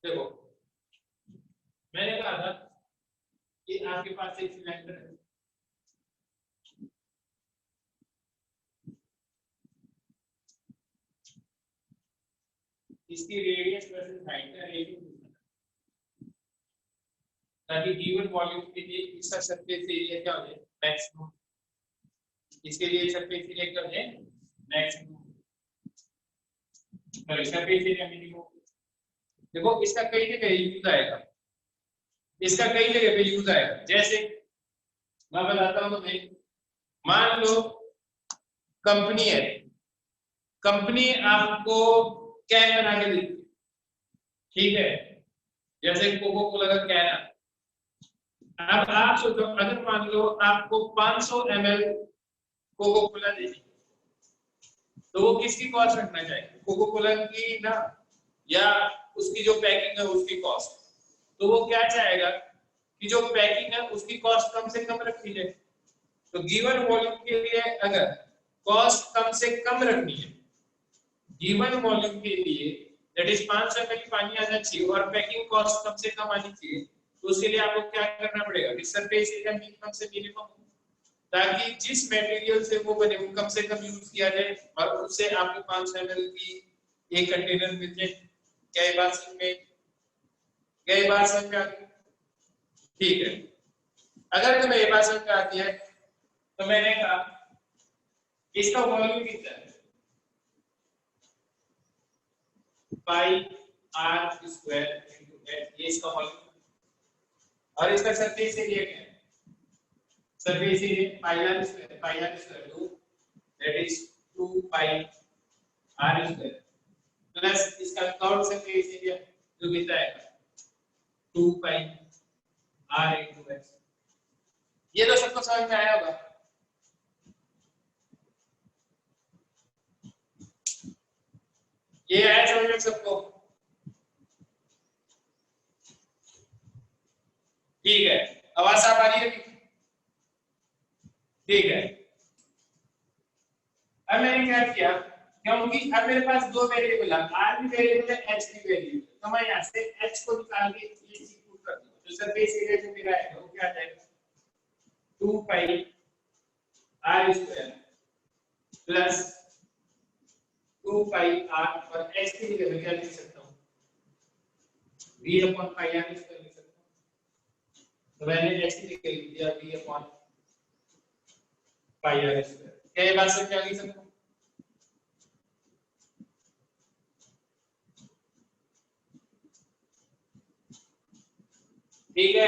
देखो मैंने कहा था कि आपके पास एक सिलेंडर है, इसकी रेडियस वर्सेस हाइट का रेशियो ताकि गिवन वॉल्यूम के लिए इसका सरफेस एरिया क्या हो जाए मैक्सिमम, इसके लिए सरफेस एरिया क्या हो जाए मैक्सिमम, तो सरफेस एरिया मिनिमम। देखो इसका कई जगह यूज आएगा, इसका कई जगह पे यूज आएगा। जैसे मैं बताता हूँ तुम्हें, मान लो कंपनी है, कंपनी आपको कैन बना के देती है, ठीक है, जैसे कोको कोला का कैन है। अब आप सोचो अगर मान लो आपको 500 ml कोको कोला देनी, तो वो किसकी कॉस्ट रखना चाहिए, कोको कोला की ना, या उसकी जो पैकिंग है उसकी कॉस्ट। तो वो क्या चाहेगा कि जो पैकिंग है उसकी कॉस्ट कम से कम रखी जाए। तो गिवन वॉल्यूम के लिए अगर कॉस्ट कम से कम रखनी है, गिवन वॉल्यूम के लिए दैट इज 500 ml पानी आना चाहिए और पैकिंग कॉस्ट कम से कम आनी चाहिए, तो उसके लिए आपको क्या करना पड़ेगा कि सरफेस एरिया मिनिमम से मिनिमम, ताकि जिस मटेरियल से वो बने वो कम से कम यूज किया जाए और उससे आपको 500 ml की एक कंटेनर मिल जाए। क्या ये बात समझ में, क्या ये बात समझ में आ गई? ठीक है, अगर तुम्हें ये बात समझ में आती है तो मैंने कहा इसका वॉल्यूम कितना है, pi are square into h, ये इसका वॉल्यूम, और इसका सरफेस एरिया क्या है, surface area pi are square 2 that is 2 pi are square plus इसका कर्व सरफेस एरिया जो कितना है 2 पाई आर इनटू एच। ये तो सबको समझ में आया होगा। ये आया समझ में सबको? ठीक है, आवाज साफ आ रही है? ठीक है, अब मैंने क्या किया, क्योंकि अब मेरे पास दो वेरिएबल है, आर भी वेरिएबल है एच भी वेरिएबल, तो मैं यहां से एच को निकाल के ये चीज पुट कर दूंगा, तो सरफेस एरिया जो मेरा है वो क्या आ जाएगा 2 pi are square plus 2 pi r, और एच की जगह मैं क्या लिख सकता हूं v upon pi are square लिख सकता हूं। तो मैंने एच की जगह लिख दिया v upon pi are square. क्या ये बात समझ में आ गई सबको? ठीक है,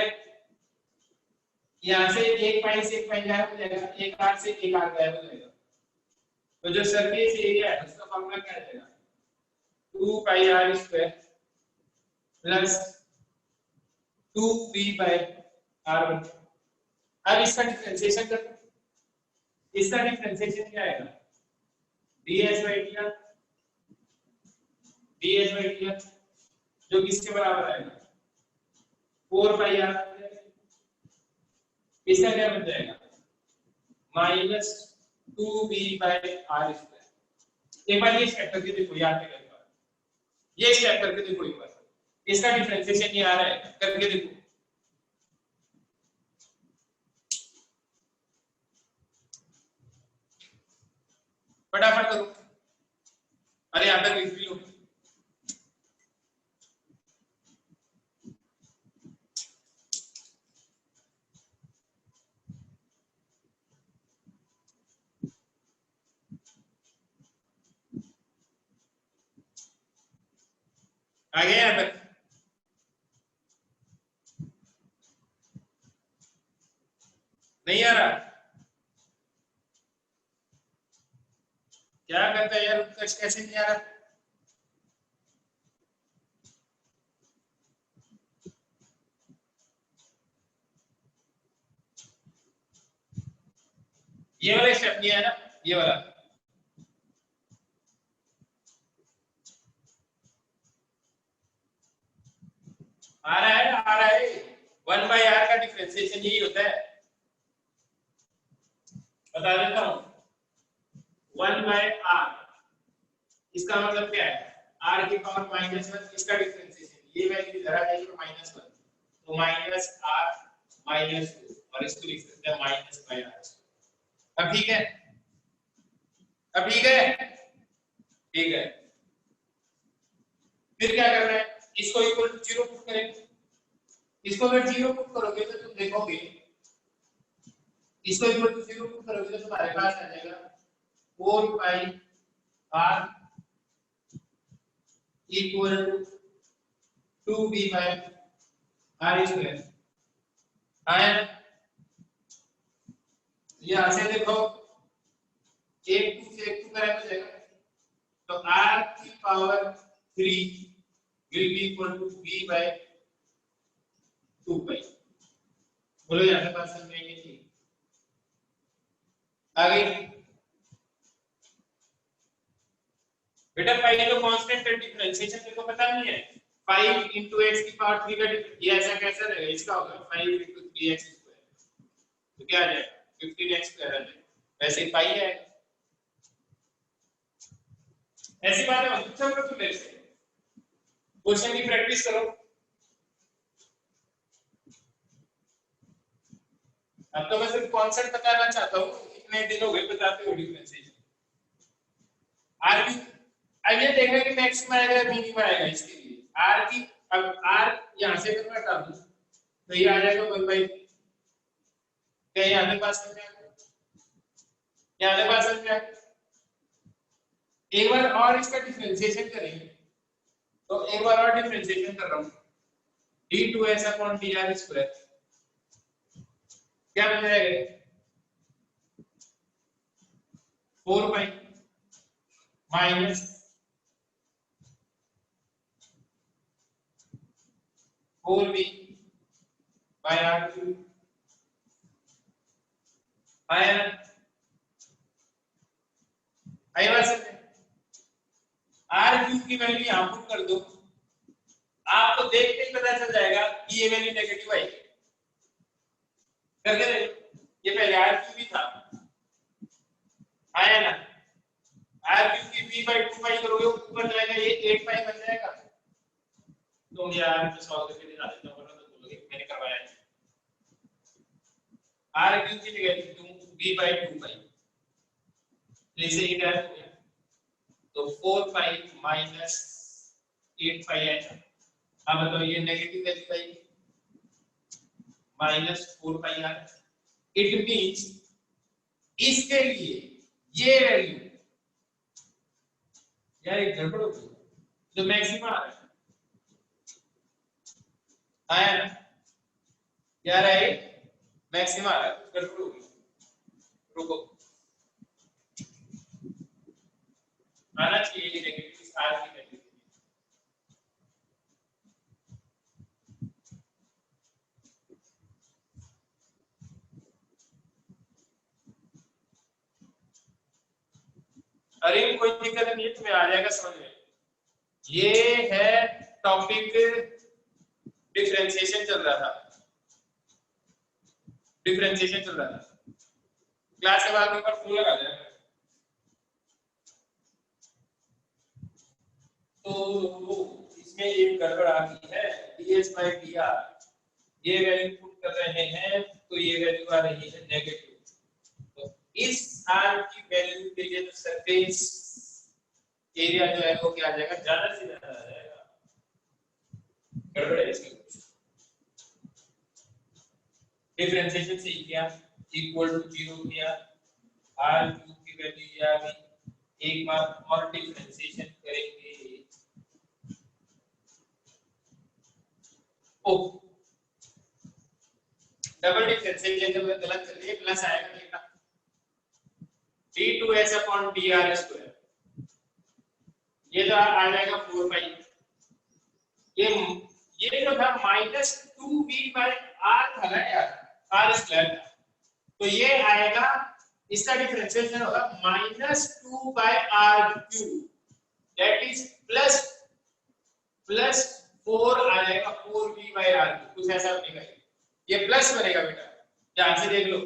यहां से एक पाई से एक पाई गायब हो जाएगा, एक आर से एक आर गायब हो जाएगा, तो जो सरफेस एरिया है उसका फॉर्मूला क्या आ जाएगा 2 pi are square plus 2 p by r। अब इसका डिफरेंशिएशन कर, इसका डिफरेंशिएशन क्या आएगा ds by dr, ds by dr जो किसके बराबर आएगा 4 पाई r। इसका क्या बन जाएगा minus 2b by r square. एक बार ये स्टेप करके देखो, याद नहीं करना, ये स्टेप करके देखो एक बार, इसका डिफरेंशिएशन ये आ रहा है, करके देखो। फटाफट करो, अरे यहाँ पे लिख भी लो। आ गया यहाँ पर? नहीं आ रहा? क्या करता है यार, उत्कर्ष कैसे नहीं आ रहा? ये वाला स्टेप नहीं है ना, ये वाला आ रहा है, आ रहा है। 1 बाय r का डिफरेंशिएशन यही होता है, बता देता हूं 1 बाय r, इसका मतलब क्या है r की पावर -1, इसका डिफरेंशिएशन ये वैल्यू इधर आ जाएगी तो -1, तो -r -2 और इसको लिख सकते हैं -r। अब ठीक है, अब ठीक है, ठीक है। फिर क्या करना है, इसको इक्वल टू 0 पुट करेंगे। इसको अगर 0 पुट करोगे तो तुम देखोगे, इसको इक्वल टू 0 पुट करोगे तो तुम्हारे पास आ जाएगा 4 pi r equal to 2b by r square. आया, यहां से देखो 1 2 से 1 2 करें तो जाएगा, तो r की power 3 will be equal to b by 2 पाई। बोलो यहाँ पे बात समझ में आई थी? आगे बेटा पाई तो कांस्टेंट है, डिफरेंशिएशन तेरे को पता नहीं है। 5 into x की पावर 3 का ये ऐसा कैसा रहेगा, इसका होगा 5 into 3x स्क्वायर, तो क्या आ जाएगा 15x स्क्वायर आ जाएगा। वैसे ही पाई है, ऐसी बात है। पूछो तो मेरे से क्वेश्चन की प्रैक्टिस करो। अब तो मैं सिर्फ कॉन्सेप्ट बताना चाहता हूँ, इतने दिन हो गए बताते हुए डिफरेंशिएशन। आर की अब ये देखना कि मैक्सिमम आएगा या मिनिमम आएगा इसके लिए। आर की अब आर यहां से अगर मैं हटा दूं तो ये आ जाएगा 1/3। क्या यहाँ पे पास समझ में आया? यहाँ पे पास समझ में आया? एक बार और इसका डिफरेंशिएशन करेंगे, तो एक बार और डिफरेंशिएशन कर रहा हूँ, d2s अपॉन dr स्क्वायर क्या बन जाएगा 4 pi minus 4b bye r3। आया ना? आया बात समझ? r3 की वैल्यू यहां पुट कर दो, आपको देखते ही पता चल जाएगा कि ये वैल्यू नेगेटिव आएगी। करके देखो, ये पहले r3 भी था, आया ना? r3 की b by 2 पाई करोगे ऊपर जाएगा, ये 8 पाई बन जाएगा। तो यार मैं सॉल्व करके दिखा देता हूं, तो बोलोगे मैंने करवाया है। r3 की जगह लिख दूं b by 2 पाई, जैसे ये क्या हो गया, तो 4 पाई माइनस 8 पाई आएगा। अब बताओ ये नेगेटिव वैल्यू आएगी -4 पाई आर। इट मींस इसके लिए ये वैल्यू यार एक गड़बड़ हो गई, जो मैक्सिमम आ रहा है आया ना, क्या रहा है मैक्सिमम आ रहा है, गड़बड़ हो गई। रुको, आना चाहिए ये नेगेटिव आर की वैल्यू। अरे कोई दिक्कत नहीं है, तुम्हें आ जाएगा समझ में। ये है टॉपिक, डिफरेंशिएशन चल रहा था, डिफरेंशिएशन चल रहा था। क्लास के बाद में फूल लगा देना। तो इसमें एक गड़बड़ आ गई है, ds by dr ये वैल्यू पुट कर रहे हैं तो ये वैल्यू आ रही है नेगेटिव। तो इस r की वैल्यू के लिए तो सरफेस एरिया जो है वो क्या आ जाएगा, ज्यादा से ज्यादा आ जाएगा। गड़बड़ है इसमें कुछ। डिफरेंशिएशन से किया इक्वल टू 0 किया, r3 की वैल्यू ये आ गई। एक बार और डिफरेंशिएशन करेंगे, ओ डबल डिफरेंशिएशन जब गलत कर दिए प्लस आएगा, देखना d2s अपॉन dr स्क्वायर, ये तो आ जाएगा 4 पाई। ये जो था -2b बाय r था ना यार, r स्क्वायर, तो ये आएगा, इसका डिफरेंशिएशन होगा -2 by r3, that is plus 4 आ जाएगा 4b बाय r, कुछ ऐसा बनेगा। ये प्लस बनेगा बेटा, ध्यान से देख लो,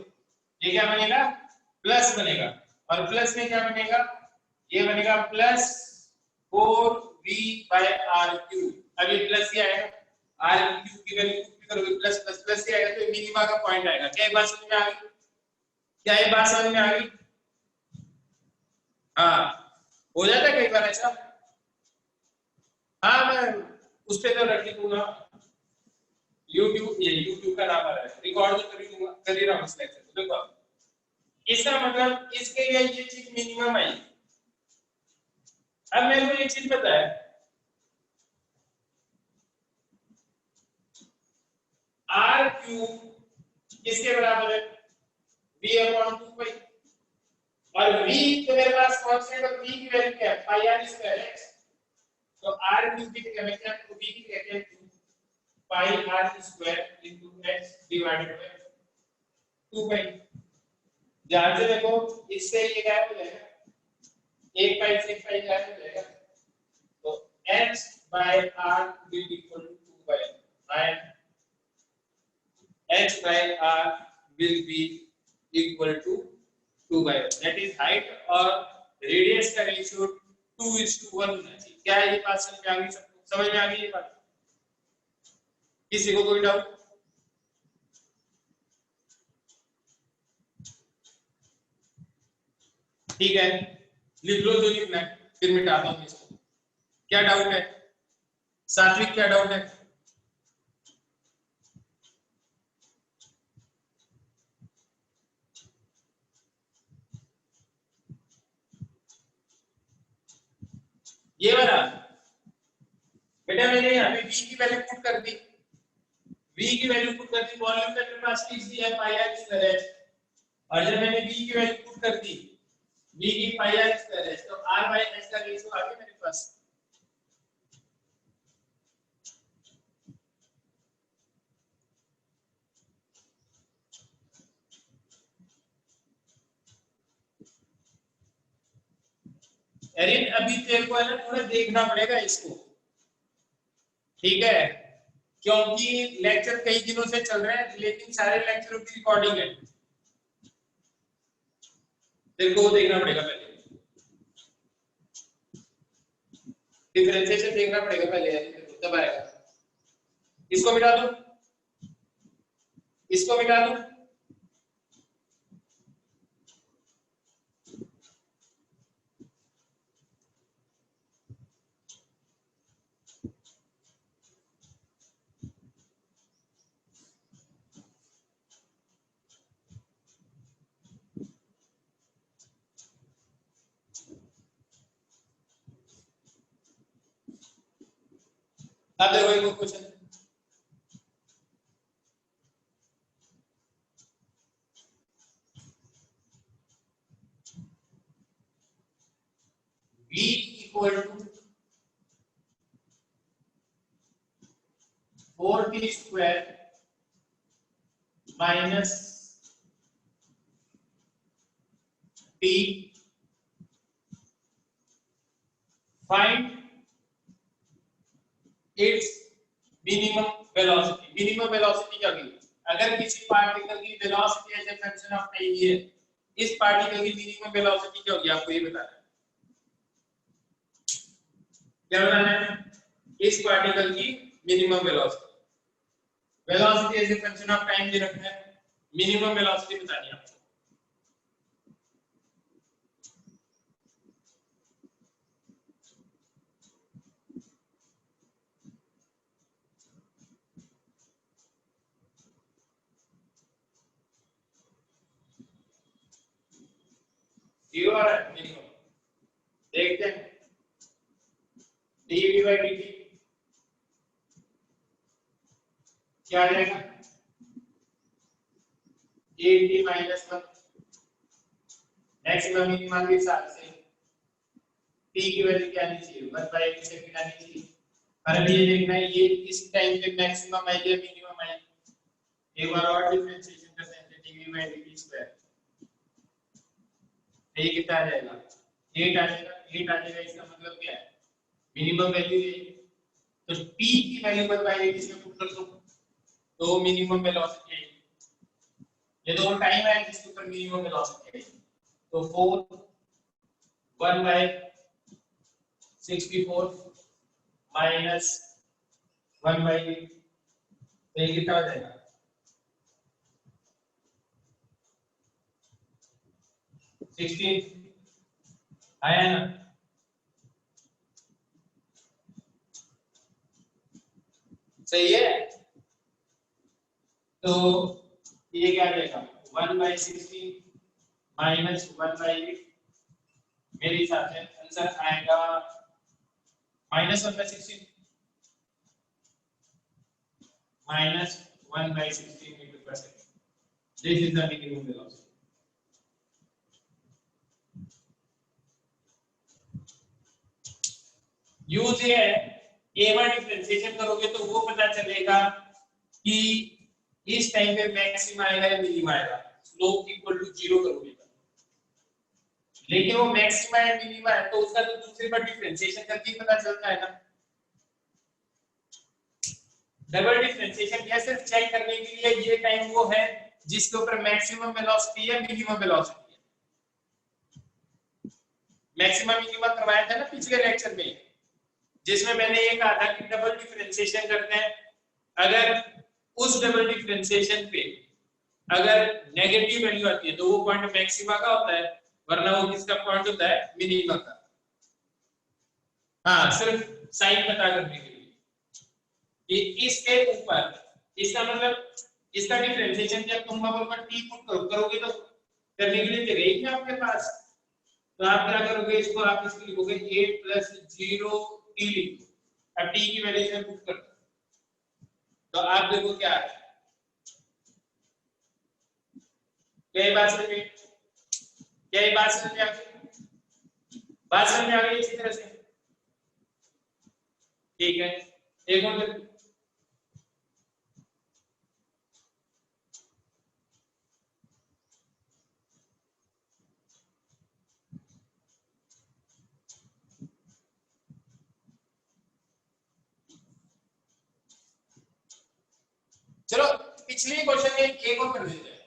ये क्या बनेगा, प्लस बनेगा। और प्लस में क्या बनेगा, ये बनेगा plus 4 v by r cube. अब ये प्लस ही आएगा, r क्यूब की वैल्यू पुट करोगे प्लस प्लस प्लस ही आएगा, तो मिनिमा का पॉइंट आएगा। क्या ये बात समझ में आ गई? क्या ये बात समझ में आ गई? हाँ, हो जाता है कई बार ऐसा। हाँ, मैं उस पे तो रख दूंगा, यूट्यूब का नाम आ रहा है, रिकॉर्ड तो कर ही रहा हूँ इस लेक्चर को। देखो इसका मतलब इसके लिए ये चीज मिनिमम आई। अब मेरे को एक चीज पता है, आर क्यूब किसके बराबर है? v अपॉन 2 पाई, और v तो मेरे पास कांस्टेंट और v की वैल्यू क्या है? Pi are square x। तो आर क्यूब की जगह में क्या v की कहते हैं pi are square into x divided by 2 pi. ध्यान से देखो, इससे ये गायब हो जाएगा, 1 पाई से 1 पाई गायब हो जाएगा, तो x by r will equal to 2 by and h by r will be equal to 2 by 1, that is height और रेडियस का रेशियो 2:1 होना चाहिए। क्या ये बात समझ में आ गई? सबको समझ में आ गई ये बात? किसी को कोई डाउट? ठीक है, लिख लो जो लिखना है, फिर मिटाता हूं इसको। क्या डाउट है सात्विक? क्या डाउट है? ये वाला बेटा मैंने यहाँ पे v की वैल्यू पुट कर दी, v की वैल्यू पुट कर दी, वॉल्यूम का मेरे पास फिक्स दिया है पाई आर स्क्वायर है, और जब मैंने v की वैल्यू पुट कर दी, v की पाई आर स्क्वायर है, तो r बाय s का रेशियो आ गया मेरे पास। अरे अभी तेरे को है ना थोड़ा देखना पड़ेगा इसको, ठीक है, क्योंकि लेक्चर कई दिनों से चल रहे हैं, लेकिन सारे लेक्चरों की रिकॉर्डिंग है, तेरे को वो देखना पड़ेगा पहले, डिफरेंशिएशन देखना पड़ेगा पहले, तब आएगा। इसको मिटा दो, इसको मिटा दो, अब देखो एक question, v equal to 4t square minus t, find its minimum velocity. Minimum velocity क्या होगी? अगर किसी पार्टिकल की velocity as a function of time है, इस पार्टिकल की मिनिमम वेलोसिटी क्या होगी? आपको ये बताना है, क्या बताना है? इस पार्टिकल की minimum velocity, velocity as a function of time दे रखा है, मिनिमम वेलोसिटी बतानी है आपको। जीरो आ रहा है मिनिमम, देखते हैं dv by dt क्या आ जाएगा? 8t माइनस 1 मैक्सिमम मिनिमम के हिसाब से t की वैल्यू क्या आनी चाहिए? 1/8 सेकंड आनी चाहिए। और अभी ये देखना है ये इस टाइम पे मैक्सिमम आई या मिनिमम आई, एक बार और डिफरेंशिएशन करते हैं, dv by dt स्क्वायर ये कितना आ जाएगा? 8 आ जाएगा। 8 आ जाएगा, इसका मतलब क्या है? मिनिमम वैल्यू ये, तो t की वैल्यू 1/8 इसमें पुट कर दो, तो मिनिमम वेलोसिटी है, ये तो टाइम है जिसके ऊपर मिनिमम वेलोसिटी है, तो 4 1/64 माइनस 1/8, तो ये कितना हो जाएगा 16 आया ना। सही है, तो ये क्या आ जाएगा 1/16 माइनस 1/8, मेरे हिसाब से आंसर आएगा -1/16 minus 1/16 meter per second. This is the minimum velocity. Use ये है, a1 डिफरेंशिएशन करोगे तो वो पता चलेगा कि इस टाइम पे मैक्सिमा आएगा या मिनिमा आएगा, स्लोप इक्वल टू 0 करोगे तो। लेकिन वो मैक्सिमा या मिनिमा है तो उसका तो दूसरे पर डिफरेंशिएशन करके ही पता चलता है ना। डबल डिफरेंशिएशन या सिर्फ चेक करने के लिए ये टाइम वो है जिसके ऊपर मैक्सिमम वेलोसिटी या मिनिमम वेलोसिटी है। मैक्सिमम मिनिमम करवाया था ना पिछले लेक्चर में, जिसमें मैंने ये कहा था कि डबल डिफरेंशिएशन करते हैं, अगर उस डबल डिफरेंशिएशन पे अगर नेगेटिव वैल्यू आती है तो वो पॉइंट मैक्सिमा का होता है, वरना वो किसका पॉइंट होता है मिनिमा का। हाँ, सिर्फ साइन पता करने के लिए कि इसके ऊपर, इसका मतलब इसका डिफरेंशिएशन जब तुम बबल पर t पुट करोगे तो करने के लिए जगह ही नहीं आपके पास, तो आप क्या करोगे, इसको आप इसको लिखोगे 8 + 0 t लिखो। अब t की वैल्यू से पुट कर तो आप देखो क्या है, क्या बात समझ में, क्या बात समझ में आ गई, बात समझ में आ गई इसी तरह से। ठीक है, एक और चलो पिछले क्वेश्चन में एक और कर देते हैं।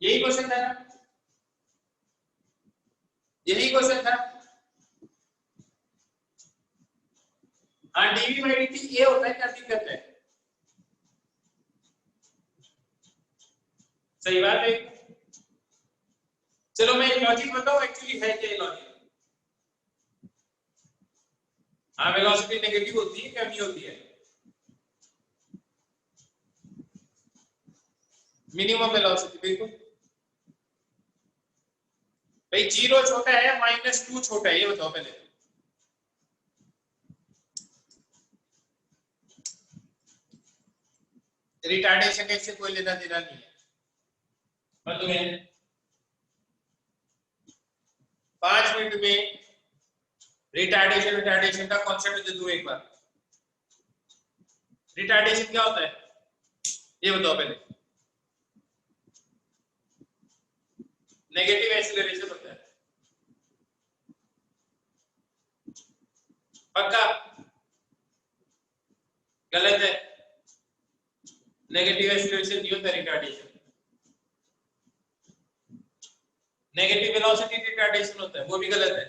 यही क्वेश्चन था ना, यही क्वेश्चन था। हाँ, dv/dt ये होता है, क्या दिक्कत है, सही बात है। चलो मैं लॉजिक बताऊं एक्चुअली है क्या लॉजिक। हाँ, वेलोसिटी नेगेटिव होती है क्या नहीं होती है, मिनिमम वेलोसिटी बिल्कुल भाई, 0 छोटा है -2 छोटा है, ये बताओ पहले। रिटार्डेशन का इससे कोई लेना देना नहीं है, पर तुम्हें 5 मिनट में रिटार्डेशन का कॉन्सेप्ट दे दूं एक बार। रिटार्डेशन क्या होता है ये बताओ पहले। नेगेटिव एक्सीलरेशन होता है, पक्का गलत है, नेगेटिव एक्सीलरेशन नहीं होता रिटार्डेशन, नेगेटिव वेलोसिटी रिटार्डेशन होता है, वो भी गलत है।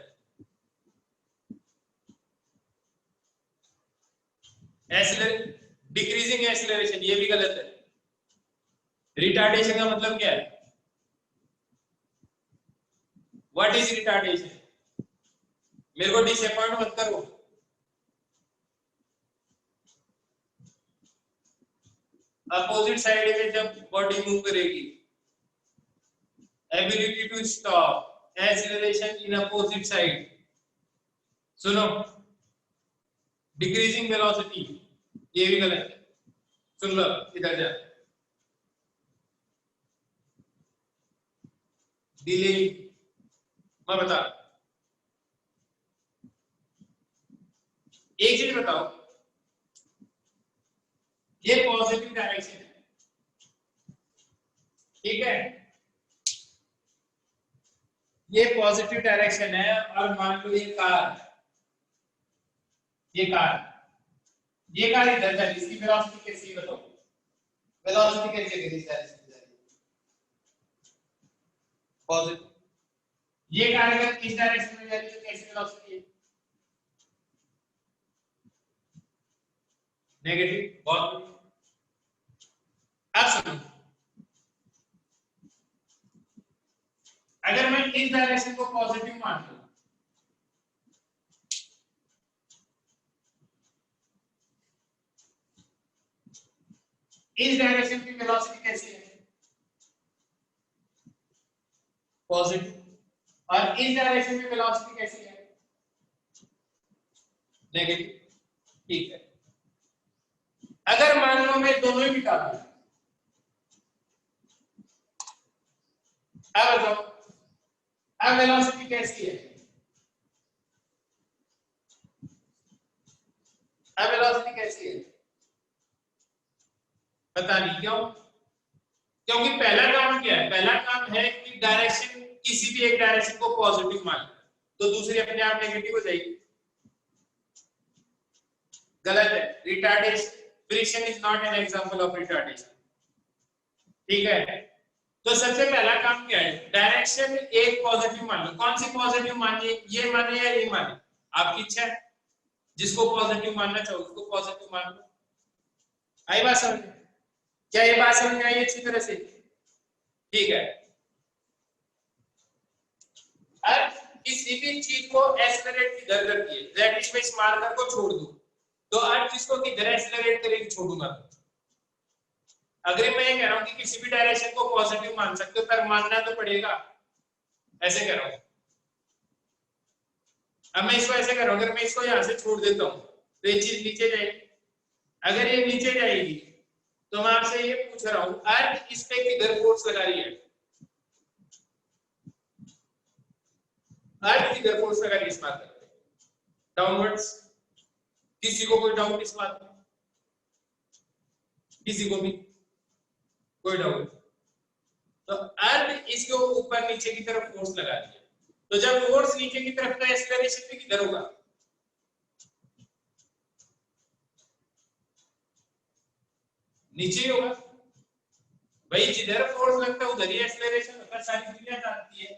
डिक्रीजिंग एक्सीलरेशन ये भी गलत है। रिटार्डेशन का मतलब क्या है, व्हाट इज रिटार्डेशन, मेरे को डिसअपॉइंट मत करो। अपोजिट साइड में जब बॉडी मूव करेगी, ability to stop acceleration in opposite side. सुनो, डिक्रीजिंग वेलोसिटी ये भी गलत है, सुन लो इधर जा। डिले, मैं बता, एक चीज बताओ, ये पॉजिटिव डायरेक्शन है, ठीक है, ये पॉजिटिव डायरेक्शन है, और मान लो ये कार, ये कार इधर जा रही, इसकी वेलोसिटी कैसी बताओ, वेलोसिटी कैसी है, पॉजिटिव, ये कार अगर इस डायरेक्शन में जा रही है तो कैसी वेलोसिटी है? नेगेटिव। बहुत। अब सुनो, अगर मैं इस डायरेक्शन को पॉजिटिव मान लूं, इस डायरेक्शन की वेलोसिटी कैसी है? पॉजिटिव। और इस डायरेक्शन में वेलोसिटी कैसी है? नेगेटिव। ठीक है। अगर मान लो मैं दोनों ही मिटा दूं, अब बताओ अब वेलोसिटी कैसी है? अब वेलोसिटी कैसी है? पता नहीं क्यों? क्योंकि पहला काम क्या है? पहला काम है कि डायरेक्शन, किसी भी एक डायरेक्शन को पॉजिटिव मान, तो दूसरी अपने आप नेगेटिव हो जाएगी। गलत है। Retardation, friction is not an example of retardation. ठीक है। तो सबसे पहला काम क्या है? डायरेक्शन एक पॉजिटिव मान लो। कौन सी पॉजिटिव मानिए? ये माने या ये माने, आपकी इच्छा है। जिसको पॉजिटिव मानना चाहो उसको पॉजिटिव मान लो। आई बात समझ? क्या ये बात समझ में आई अच्छी तरह से? ठीक है। अब किसी भी चीज को एक्सेलरेट किधर करती है? दैट इज मैं इस मार्कर को छोड़ दूं तो अर्थ इसको किधर एक्सेलरेट करेगी? छोड़ूंगा तो। अगर मैं ये कह रहा हूं कि किसी भी डायरेक्शन को पॉजिटिव मान सकते हो, पर मानना तो पड़ेगा। ऐसे कह रहा हूं। अब मैं इसको ऐसे कर रहा हूं, अगर मैं इसको यहां से छोड़ देता हूं तो ये चीज नीचे जाएगी। अगर ये नीचे जाएगी तो मैं आपसे ये पूछ रहा हूं, अर्थ इस पे किधर फोर्स लगा रही है? अर्थ किधर फोर्स लगा रही है इस बात पे? डाउनवर्ड्स। किसी को कोई डाउट इस बात में? किसी को भी कोई डाउट? तो अर्थ इसके ऊपर नीचे की तरफ फोर्स लगा रही है, तो जब फोर्स नीचे की तरफ का एक्सेलरेशन भी किधर होगा? नीचे ही होगा भाई। जिधर फोर्स लगता है उधर ही एक्सेलरेशन होता है। सारी दुनिया जानती है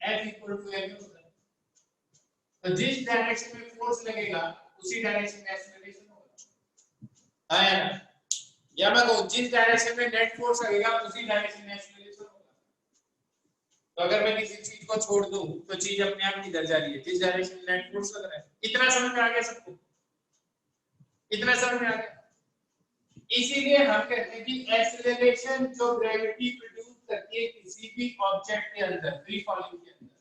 F इक्वल टू m होता है। तो जिस डायरेक्शन में फोर्स लगेगा उसी डायरेक्शन में एक्सेलरेशन होगा, है ना? या मैं कहूं जिस डायरेक्शन में नेट फोर्स लगेगा उसी डायरेक्शन में एक्सेलरेशन होगा। तो अगर मैं किसी चीज को छोड़ दूं तो चीज अपने आप किधर जा रही है? जिस डायरेक्शन में नेट फोर्स लग रहा है। इतना समझ में आ गया सबको? इतना समझ में आ गया? इसीलिए हम कहते हैं कि एक्सेलरेशन जो ग्रेविटी प्रोड्यूस करती है किसी भी ऑब्जेक्ट के अंदर, फ्री फॉलिंग के अंदर,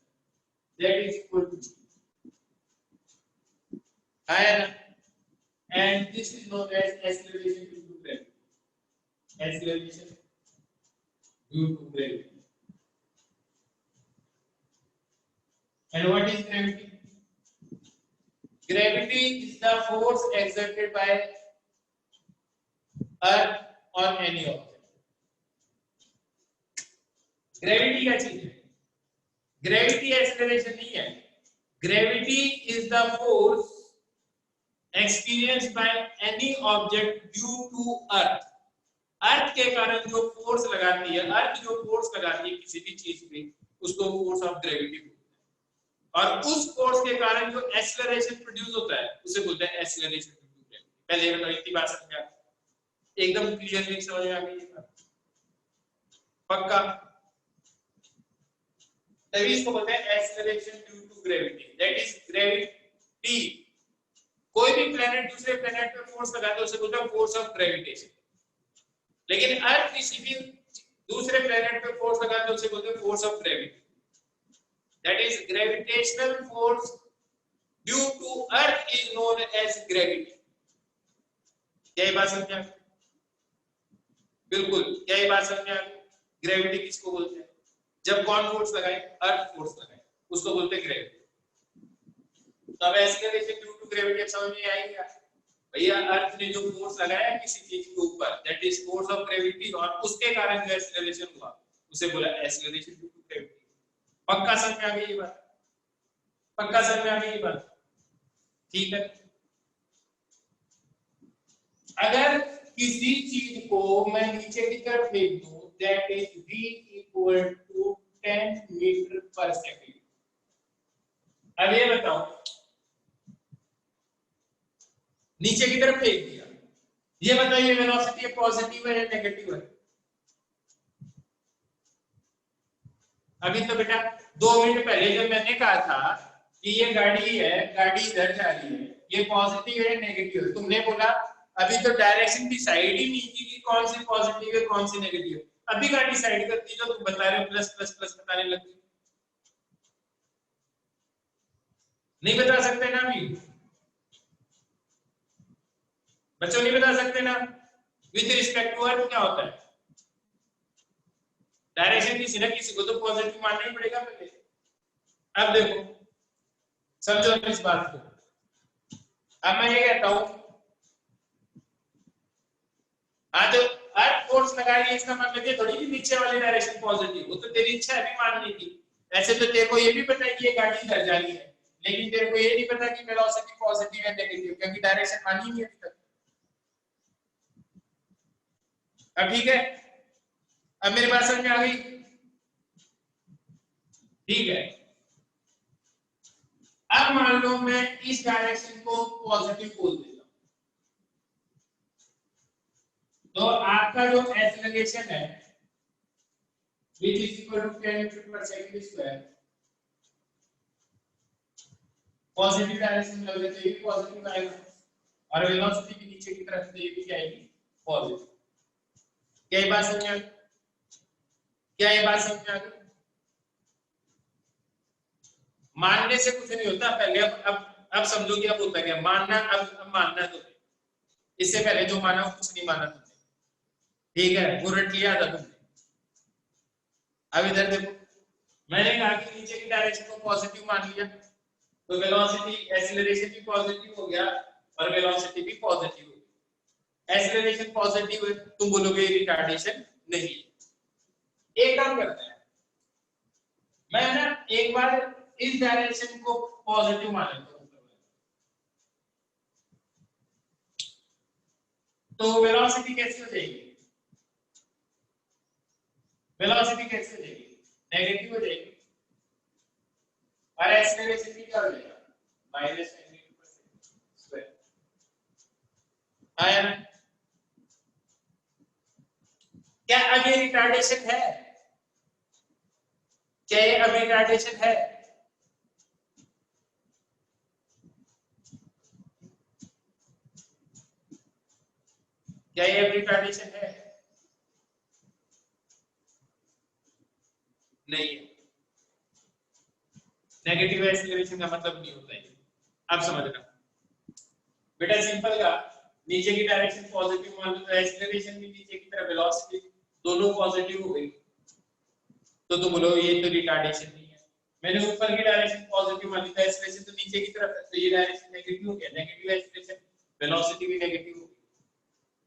that is equal to g, है ना? And this is known as acceleration due to gravity. Acceleration due to gravity. And what is gravity? Gravity is the force exerted by Earth on any object. Gravity क्या चीज है? Gravity acceleration नहीं है। Gravity is the force experienced by any object due to Earth. अर्थ के कारण जो force लगाती है, अर्थ जो फोर्स लगाती है किसी भी चीज पे, उसको फोर्स ऑफ ग्रेविटी बोलते हैं। और उस फोर्स के कारण जो एक्सेलरेशन प्रोड्यूस होता है उसे बोलते हैं एक्सेलरेशन ड्यू टू ग्रेविटी। पहले बताओ, इतनी बात समझ में आ गई? एकदम क्लियरली समझ में आ गई? पक्का? तभी इसको बोलते हैं acceleration due to gravity. That is gravity. कोई भी प्लेनेट दूसरे प्लेनेट पे फोर्स लगाता है उसे बोलते हैं फोर्स ऑफ ग्रेविटेशन। लेकिन अर्थ किसी भी दूसरे प्लेनेट पे फोर्स लगाता है उसे बोलते हैं force of gravity. That is gravitational force due to Earth is known as gravity. क्या ये बात समझ में आ गई? बिल्कुल। क्या ये बात समझ में आ गई? ग्रेविटी किसको बोलते हैं? जब कौन फोर्स लगाए? अर्थ फोर्स लगाए, उसको बोलते हैं ग्रेविटी। तो अब एक्सेलरेशन ड्यू टू ग्रेविटी अब समझ में आई क्या? भैया अर्थ ने जो फोर्स लगाया किसी चीज के ऊपर, that is force of gravity, और उसके कारण जो एक्सेलरेशन हुआ उसे बोला एक्सेलरेशन ड्यू टू ग्रेविटी। पक्का समझ में आ गई ये बात? पक्का समझ में आ गई ये बात? ठीक है। अगर किसी चीज को मैं नीचे की तरफ फेंक दूं, that is v equal to 10 metre per second, अब ये बताओ, नीचे की तरफ फेंक दिया, ये बताइए वेलोसिटी पॉजिटिव है या नेगेटिव है? अभी तो बेटा 2 मिनट पहले जब मैंने कहा था कि ये गाड़ी है, गाड़ी इधर जा रही है, ये पॉजिटिव है नेगेटिव है, तुमने बोला अभी तो डायरेक्शन डिसाइड ही नहीं की कि कौन सी पॉजिटिव है कौन सी नेगेटिव है, अभी गाड़ी डिसाइड करती तो तुम बता रहे हो प्लस प्लस प्लस बताने लग गए। नहीं बता सकते ना अभी बच्चों, नहीं बता सकते ना विद रिस्पेक्ट टू अर्थ क्या होता है? डायरेक्शन किसी ना किसी को तो पॉजिटिव मानना ही पड़ेगा पहले। अब देखो समझो इस बात को, अब मैं ये कहता हूं हाँ तो अर्थ फोर्स लगा रही है, इसका मतलब ये थोड़ी कि नीचे वाली डायरेक्शन पॉजिटिव, वो तो तेरी इच्छा है भी मानने की। ऐसे तो तेरे को ये भी पता है कि ये गाड़ी इधर जा रही है, लेकिन तेरे को ये नहीं पता कि वेलोसिटी पॉजिटिव है नेगेटिव, क्योंकि डायरेक्शन मानी नहीं अभी तक। अब ठीक है, अब मेरी बात समझ में आ गई? ठीक है, अब मान लो मैं इस डायरेक्शन को पॉजिटिव बोल देता हूं, तो आपका जो एक्सेलरेशन है which is equal to 10 metre per second square, positive direction में होगा तो ये भी पॉजिटिव आएगा, और वेलोसिटी भी नीचे की तरफ से ये भी आएगी पॉजिटिव। क्या ये बात समझ में आ गई? क्या ये बात समझ में आ गई? मानने से कुछ नहीं होता पहले, अब समझो कि अब होता क्या मानना, अब मानना है तो इससे पहले जो माना वो कुछ नहीं माना तुमने, ठीक है, वो रट लिया था तुमने। अब इधर देखो, मैंने कहा कि नीचे की डायरेक्शन को पॉजिटिव मान लिया, तो वेलोसिटी एक्सीलरेशन भी पॉजिटिव हो गया और वेलोसिटी भी पॉजिटिव हो गई। एक्सीलरेशन पॉजिटिव है, तुम बोलोगे रिटार्डेशन नहीं। एक काम करते हैं, मैं ना एक बार इस डायरेक्शन को पॉजिटिव मान लेता हूं, तो वेलोसिटी कैसी हो जाएगी? वेलोसिटी कैसे हो जाएगी? नेगेटिव हो जाएगी, और एक्सीलरेशन भी क्या हो जाएगा? Minus 10 metre per second square. आया ना? क्या अब ये रिटार्डेशन है? क्या ये अब रिटार्डेशन है? क्या ये अब रिटार्डेशन है? नहीं है। नेगेटिव एक्सीलरेशन का मतलब नहीं होता है, अब समझना बेटा, सिंपल का नीचे की डायरेक्शन पॉजिटिव मान लो तो एक्सीलरेशन भी नीचे की तरफ, वेलोसिटी दोनों पॉजिटिव हो गई, तो तुम बोलो ये तो रिटार्डेशन नहीं है। मैंने ऊपर की डायरेक्शन पॉजिटिव मान ली तो एक्सीलरेशन तो नीचे की तरफ है, तो ये डायरेक्शन नेगेटिव हो गया, नेगेटिव एक्सीलरेशन वेलोसिटी भी नेगेटिव हो गई।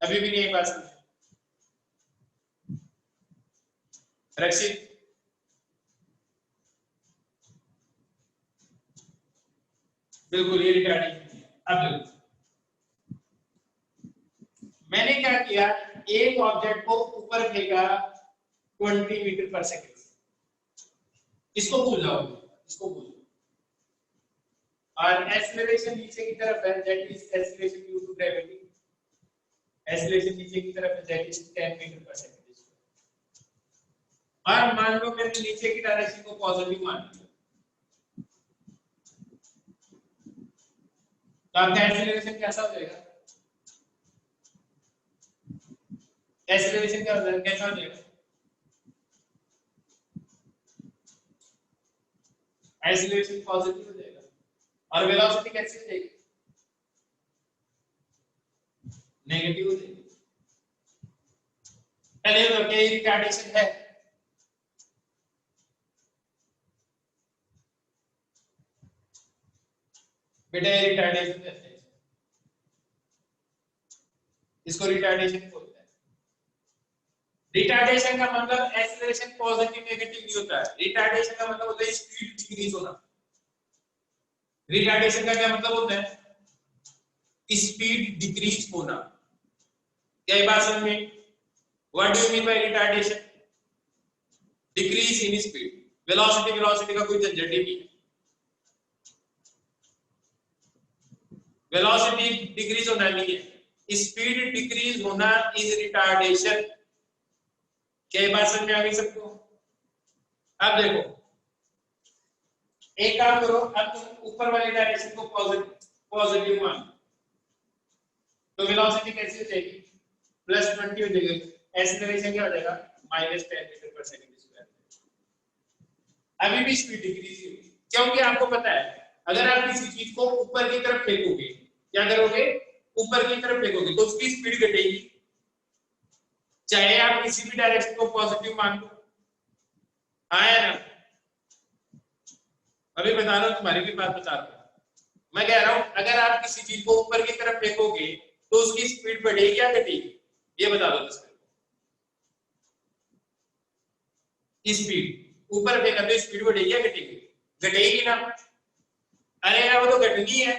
अभी भी नहीं बात समझ रक्षित? बिल्कुल ये रिटार्डेशन है। अब देखो मैंने क्या किया, एक ऑब्जेक्ट को ऊपर फेंका 20 मीटर पर सेकंड, इसको भूल जाओ, इसको भूल जाओ, और एक्सीलरेशन नीचे की तरफ है, that is acceleration due to gravity, acceleration नीचे की तरफ है, that is 10 metre per second. और मान लो मैंने नीचे की डायरेक्शन को पॉजिटिव मान लिया, तो आपका एक्सीलरेशन कैसा हो जाएगा? एक्सीलरेशन क्या हो जाएगा, कैसा हो जाएगा? एक्सीलरेशन पॉजिटिव हो जाएगा, और वेलोसिटी कैसे हो जाएगी? नेगेटिव हो जाएगी। पहले तो क्या रिटार्डेशन है? बेटा रिटार्डेशन कहते हैं, इसको रिटार्डेशन बोलते हैं। रिटार्डेशन का मतलब एक्सीलरेशन पॉजिटिव नेगेटिव नहीं होता है, रिटार्डेशन का मतलब होता है स्पीड डिक्रीज होना। रिटार्डेशन का क्या मतलब होता है? स्पीड डिक्रीज होना। क्या ये बात समझ में? What do you mean by retardation? Decrease in speed. Velocity का कोई झंझट ही नहीं है। वेलोसिटी डिक्रीज होना नहीं है, स्पीड डिक्रीज होना इज रिटार्डेशन। क्या बात समझ में आ गई सबको? अब देखो एक काम करो, अब तुम ऊपर वाली डायरेक्शन को पॉजिटिव मान, तो वेलोसिटी कैसी हो जाएगी? +20 हो जाएगी। एक्सीलरेशन क्या हो जाएगा? -10 मीटर पर सेकंड स्क्वायर। अभी भी स्पीड डिक्रीज होगी, क्योंकि आपको पता है अगर आप किसी चीज को ऊपर की तरफ फेंकोगे, क्या करोगे? ऊपर की तरफ फेंकोगे तो उसकी स्पीड घटेगी, चाहे आप किसी भी डायरेक्शन को पॉजिटिव मान लो। आया ना? अभी बता रहा हूं, तुम्हारी भी बात बता रहा हूं। मैं कह रहा हूं अगर आप किसी चीज को ऊपर की तरफ फेंकोगे तो उसकी स्पीड बढ़ेगी या घटेगी? ये बता दो। स्पीड ऊपर फेंका तो स्पीड बढ़ेगी या घटेगी? घटेगी ना। अरे यार वो तो घटनी है।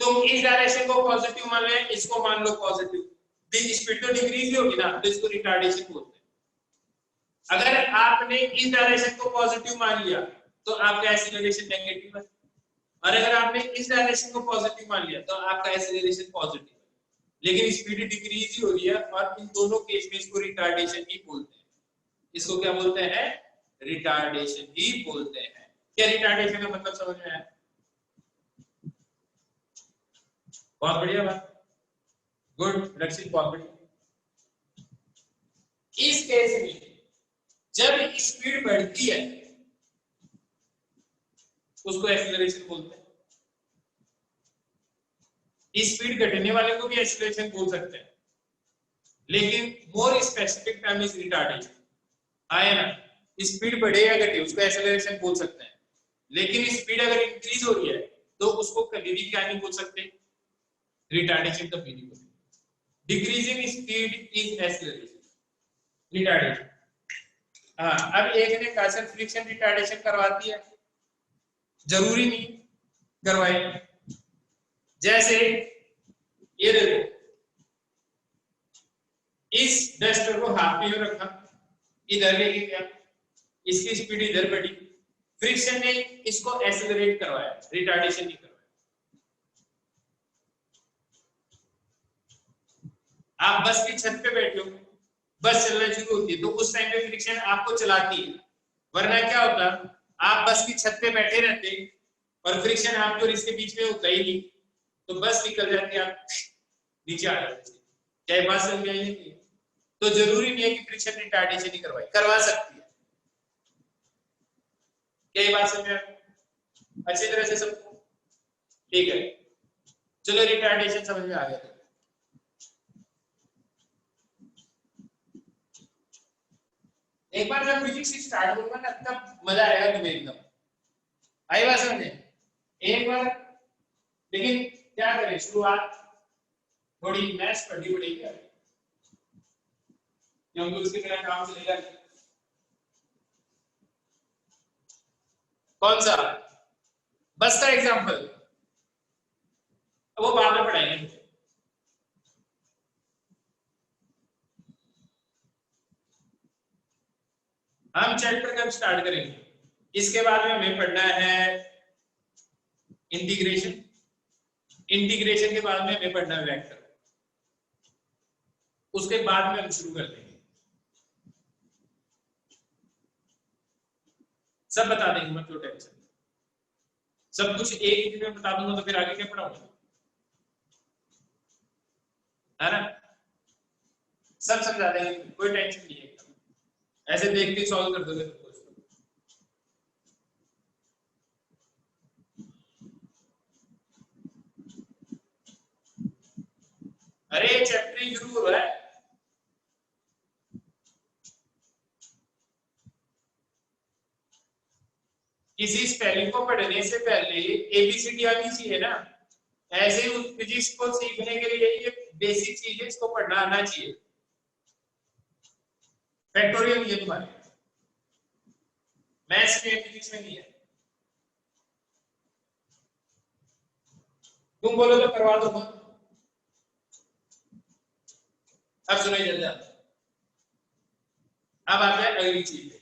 तुम इस डायरेक्शन को पॉजिटिव मान लो, इसको मान लो पॉजिटिव, स्पीड तो डिक्रीज ही होगी ना, तो इसको रिटार्डेशन बोलते हैं। अगर आपने इस डायरेक्शन को पॉजिटिव मान लिया तो आपका एक्सीलरेशन नेगेटिव है, और अगर आपने इस डायरेक्शन को पॉजिटिव मान लिया तो आपका एक्सीलरेशन पॉजिटिव है, लेकिन स्पीड डिक्रीज ही हो रही है, और इन दोनों केस में इसको रिटार्डेशन ही बोलते हैं। इसको क्या बोलते हैं? रिटार्डेशन ही बोलते हैं। क्या रिटार्डेशन का मतलब समझ में आया? बहुत बढ़िया बात, गुड रक्षित, बहुत बढ़िया। इस केस में जब स्पीड बढ़ती है उसको एक्सीलरेशन बोलते हैं। स्पीड घटने वाले को भी एक्सीलरेशन बोल सकते हैं, लेकिन more specific term is retardation. आया ना? स्पीड बढ़े या घटे उसको एक्सीलरेशन बोल सकते हैं, लेकिन स्पीड अगर इंक्रीज हो रही है तो उसको कभी भी क्या नहीं बोल सकते? रिटार्डेशन कभी नहीं बोलते। Decreasing speed is acceleration, retardation. हाँ, अब एक ने कहा फ्रिक्शन रिटार्डेशन करवाती है, जरूरी नहीं करवाए। जैसे ये देखो, इस डस्टर को हाथ में रखा, इधर लेके गया, इसकी स्पीड इधर बढ़ी, फ्रिक्शन ने इसको एक्सेलरेट करवाया, रिटार्डेशन नहीं करवाया। आप बस की छत पे बैठे हो, बस चलना शुरू होती है तो उस टाइम पे फ्रिक्शन आपको चलाती है, वरना क्या होता, आप बस की छत पे बैठे रहते और फ्रिक्शन आपके और इसके बीच में होता ही नहीं, तो बस निकल जाती, आप नीचे आ जाते। क्या बात समझ में आई? तो जरूरी नहीं है कि फ्रिक्शन रिटार्डेशन ही करवाए, करवा सकती है। क्या बात समझ में अच्छी तरह से सबको? ठीक है, चलो रिटार्डेशन समझ में आ गया। एक बार जब फिजिक्स स्टार्ट होगा ना तब मजा आएगा तुम्हें एकदम। आई बात समझे? एक बार, लेकिन क्या करें, शुरुआत थोड़ी मैथ्स पढ़नी पड़ेगी, क्योंकि उसके बिना काम चलेगा। कौन सा? बस का एग्जांपल वो बाद में पढ़ाएंगे। हम चैप्टर कब स्टार्ट करेंगे? इसके बाद में हमें पढ़ना है इंटीग्रेशन, इंटीग्रेशन के बाद में हमें पढ़ना है वेक्टर, उसके बाद में हम शुरू कर देंगे। सब बता देंगे, मत लो टेंशन, सब कुछ एक ही दिन में बता दूंगा तो फिर आगे क्या पढ़ाऊंगा, है ना? सब समझा देंगे, कोई टेंशन नहीं है, ऐसे देख के सॉल्व कर दोगे। अरे चैप्टर ही शुरू हो रहा है। किसी स्पेलिंग को पढ़ने से पहले एबीसीडी आनी चाहिए ना, ऐसे उस फिजिक्स को सीखने के लिए ये बेसिक चीज है, इसको पढ़ना आना चाहिए। फैक्टोरियल नहीं है तुम्हारे, मैथ्स में फिजिक्स में नहीं है। तुम बोलो तो करवा दो। अब सुनाई जल्दी, अब आता है अगली चीज।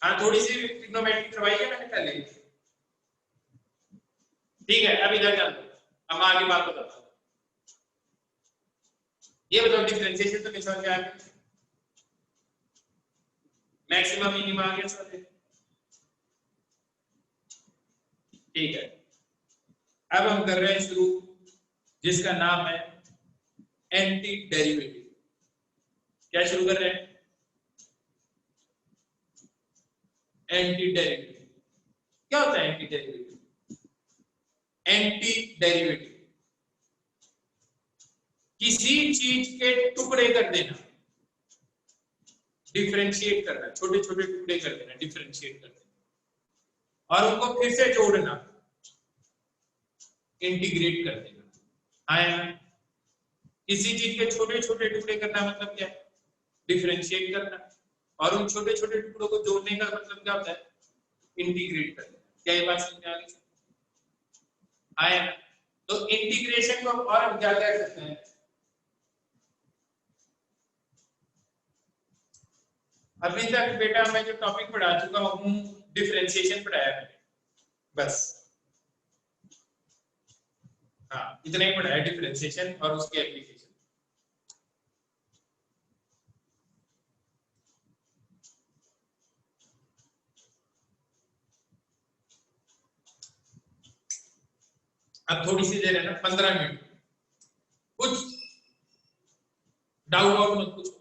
हाँ थोड़ी सी ट्रिग्नोमेट्री करवाई है मैंने पहले। ठीक है, अब इधर चल, अब मैं आगे बात बताता हूँ। ये बताओ डिफरेंशिएशन तो नहीं समझ में आ गया, मैक्सिमम मिनिमम आ गया सब। ठीक है, अब हम कर रहे हैं शुरू, जिसका नाम है एंटी डेरिवेटिव। क्या शुरू कर रहे हैं? Anti derivative. क्या होता है एंटी डेरिवेटिव? एंटी डेरिवेटिव किसी चीज के टुकड़े कर देना, डिफरेंशिएट करना, छोटे छोटे टुकड़े कर देना, डिफरेंशिएट कर देना, और उनको फिर से जोड़ना, इंटीग्रेट कर देना। आया? किसी चीज के छोटे छोटे टुकड़े करना मतलब क्या है? डिफरेंशिएट करना, और उन छोटे छोटे टुकड़ों को जोड़ने का मतलब क्या होता है? इंटीग्रेट करना। क्या ये बात समझ में आ गई? आया? तो इंटीग्रेशन को और हम क्या कह सकते हैं? अभी तक बेटा मैं जो टॉपिक पढ़ा चुका हूं, डिफरेंशिएशन पढ़ाया मैंने, बस। हाँ, इतना ही पढ़ाया, डिफरेंशिएशन और उसकी एप्लीकेशन। अब थोड़ी सी देर है ना, 15 मिनट, कुछ डाउट आउट मत पूछो।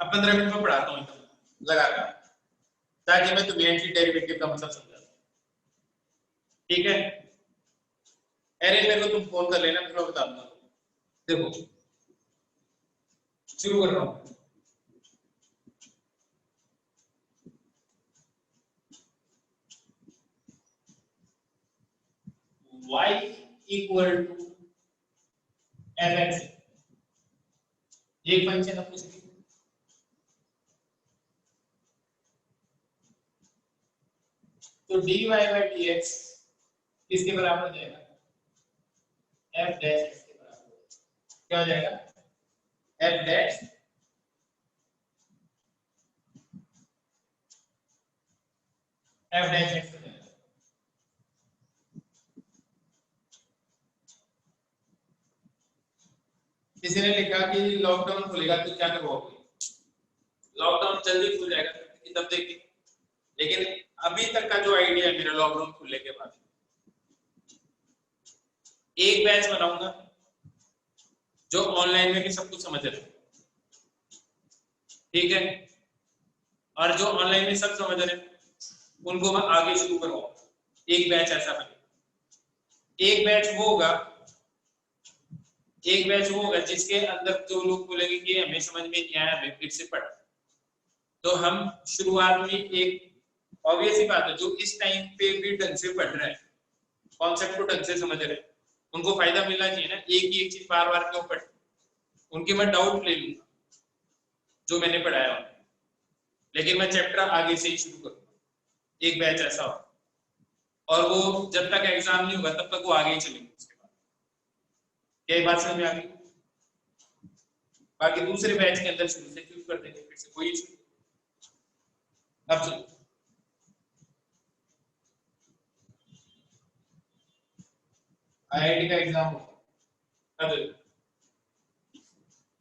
अब 15 मिनट में पढ़ाता हूँ एकदम लगातार, ताकि मैं तुम्हें एंटी डेरिवेटिव का मतलब समझा। ठीक है? अरे मेरे को तुम फोन कर लेना, फिर मैं बता दूंगा। देखो शुरू कर रहा हूँ। y इक्वल टू fx, एक फंक्शन है कुछ भी, तो dy by dx किसके बराबर हो जाएगा? f डैश x के बराबर हो जाएगा। क्या हो जाएगा? f डैश x हो जाएगा। किसी ने लिखा कि लॉकडाउन खुलेगा तो क्या करवाओगे? लॉकडाउन जल्दी खुल जाएगा तब देखिए, लेकिन अभी तक का जो आइडिया है मेरा, लॉकडाउन खुलने के बाद एक बैच बनाऊंगा जो ऑनलाइन में भी सब कुछ समझ रहे, ठीक है, और जो ऑनलाइन में सब समझ रहे उनको मैं आगे शुरू करवाऊंगा। एक बैच ऐसा बने, एक बैच वो होगा जिसके अंदर जो लोग बोलेंगे कि हमें समझ में नहीं आया, हमें फिर से पढ़। तो हम शुरुआत में एक ऑब्वियस ही बात है, जो इस टाइम पे भी ढंग से पढ़ रहे हैं, कॉन्सेप्ट को ढंग से समझ रहे हैं, उनको फायदा मिलना चाहिए ना। एक ही एक चीज बार बार क्यों पढ़? उनके मैं डाउट ले लूंगा जो मैंने पढ़ाया है, लेकिन मैं चैप्टर आगे से ही शुरू करूंगा। एक बैच ऐसा हो, और वो जब तक एग्जाम नहीं होगा तब तक वो आगे ही चलेंगे। उसके बाद क्या बात समझ में आ गई? बाकी दूसरे बैच के अंदर शुरू से शुरू कर देंगे, फिर से कोई इशू। अब चलो आईआईटी का एग्जाम होगा, अब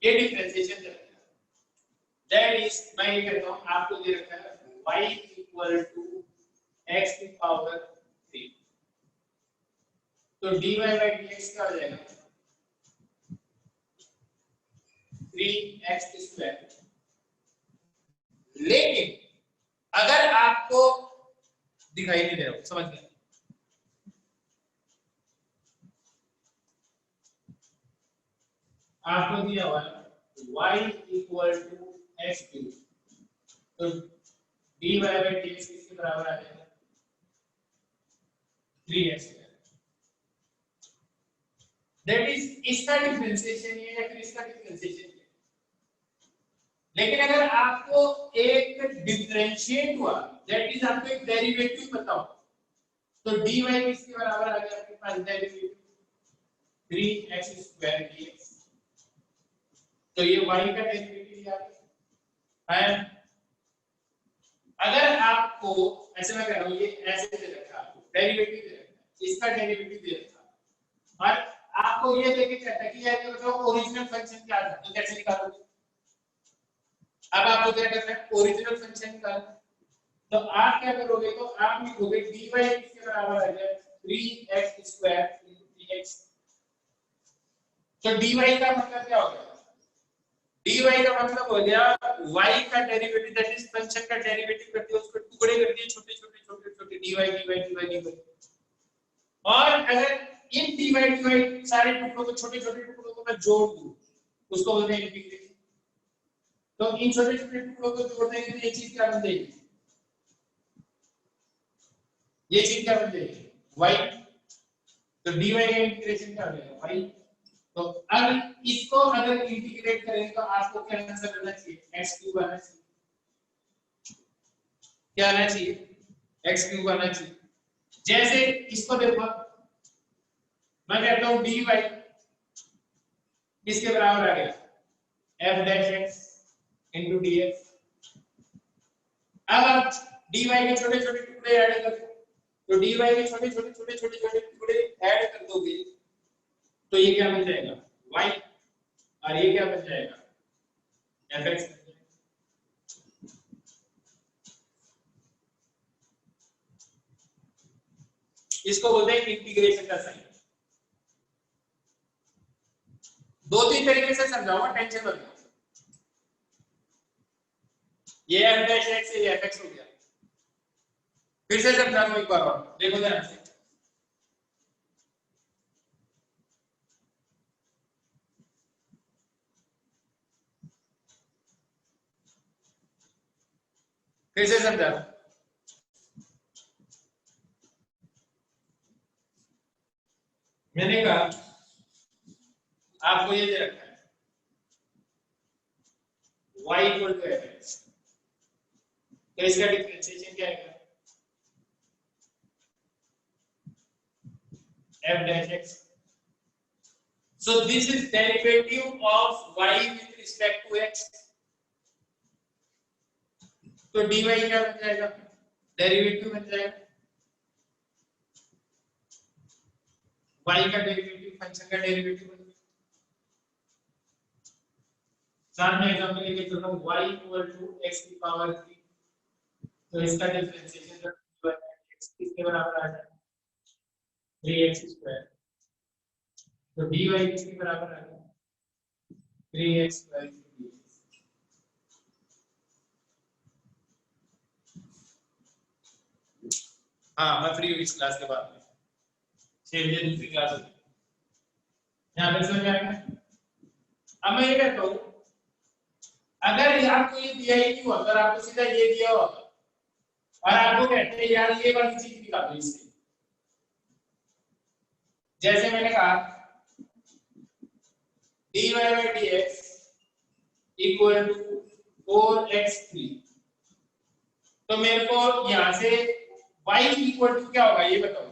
ये डिफरेंशिएशन है, दैट इज, मैं ये कहता हूं आपको दे रखा है y इक्वल टू x की पावर 3, तो dy by dx क्या हो जाएगा? 3x square. लेकिन अगर आपको दिखाई नहीं दे रहा, समझ गए? आपको दिया हुआ y equal to x cube, तो dy by dx किसके बराबर आ जाएगा? 3x। दैट इज इसका डिफरेंशिएशन है या फिर इसका डिफरेंशिएशन है। लेकिन अगर आपको एक डिफरेंशिएट हुआ, दैट इज आपको एक डेरिवेटिव बताओ, तो dy किसके बराबर आ गया आपके पास? Derivative 3x square dx। तो ये y का डेरिवेटिव है। अगर आपको ऐसे मैं कह रहा हूँ ये ऐसे दे रखा है, आपको डेरिवेटिव दे रखा है, इसका डेरिवेटिव दे रखा है और आपको ये देके कहता है कि यार ये बताओ ओरिजिनल फंक्शन क्या था, तो कैसे निकालोगे? अब आपको क्या करना है, ओरिजिनल फंक्शन निकालना। तो आप क्या करोगे, तो आप लिखोगे dy किसके बराबर आ गया 3x स्क्वायर इनटू 3x। तो dy का मतलब क्या हो गया, dy का मतलब हो गया y का डेरिवेटिव, दैट इज फंक्शन का डेरिवेटिव करते उसको टुकड़े कर दिए छोटे छोटे छोटे छोटे dy dy dy dy। और अगर इन dy dy सारे टुकड़ों को छोटे छोटे टुकड़ों को मैं जोड़ दूं उसको बोलते हैं इंटीग्रेशन। तो इन छोटे छोटे टुकड़ों को जोड़ने के लिए ये चीज क्या बन जाएगी, ये चीज क्या बन जाएगी y। तो dy का इंटीग्रेशन क्या हो जाएगा y। तो अब इसको अगर इंटीग्रेट करें तो आपको क्या आंसर आना चाहिए, x³ आना चाहिए। क्या आना चाहिए, x³ आना चाहिए। जैसे इसको देखो, मैं कहता हूं dy किसके बराबर आ गया f' into dx। अब आप dy के छोटे छोटे टुकड़े ऐड कर दो, तो dy के छोटे छोटे छोटे छोटे छोटे टुकड़े ऐड कर दोगे तो ये क्या बन जाएगा y और ये क्या बन जाएगा fx। इसको बोलते हैं इंटीग्रेशन का साइन। दो तीन तरीके से समझाऊंगा, टेंशन मत लो। ये f' से ये fx हो गया। फिर से समझा दूं एक बार और, देखो ध्यान से। फिर से समझा, मैंने कहा आपको ये दे रखा है y इक्वल टू fx, तो इसका डिफरेंशिएशन क्या है f'(x). So this is derivative of y with respect to x. तो dy क्या बन जाएगा, डेरिवेटिव बन जाएगा y का डेरिवेटिव, फंक्शन का डेरिवेटिव बन जाएगा। सामने एग्जांपल लेके चलता हूं y इक्वल टू x की पावर 3, तो इसका डिफरेंशिएशन x किसके बराबर आ जाएगा 3x स्क्वायर। तो dy किसके बराबर आ गया 3x स्क्वायर। हाँ मैं फ्री हूँ इस क्लास के बाद में, 6 बजे दूसरी क्लास होगी, यहाँ पे समझ आएगा। अब मैं ये कहता हूँ अगर आपको ये दिया ही नहीं होता, आपको सीधा ये दिया होता और आपको कहते हैं यार ये वाली चीज निकालो इससे, जैसे मैंने कहा dy by dx equal to 4x3, तो मेरे को यहां से y इक्वल टू क्या होगा ये बताओ।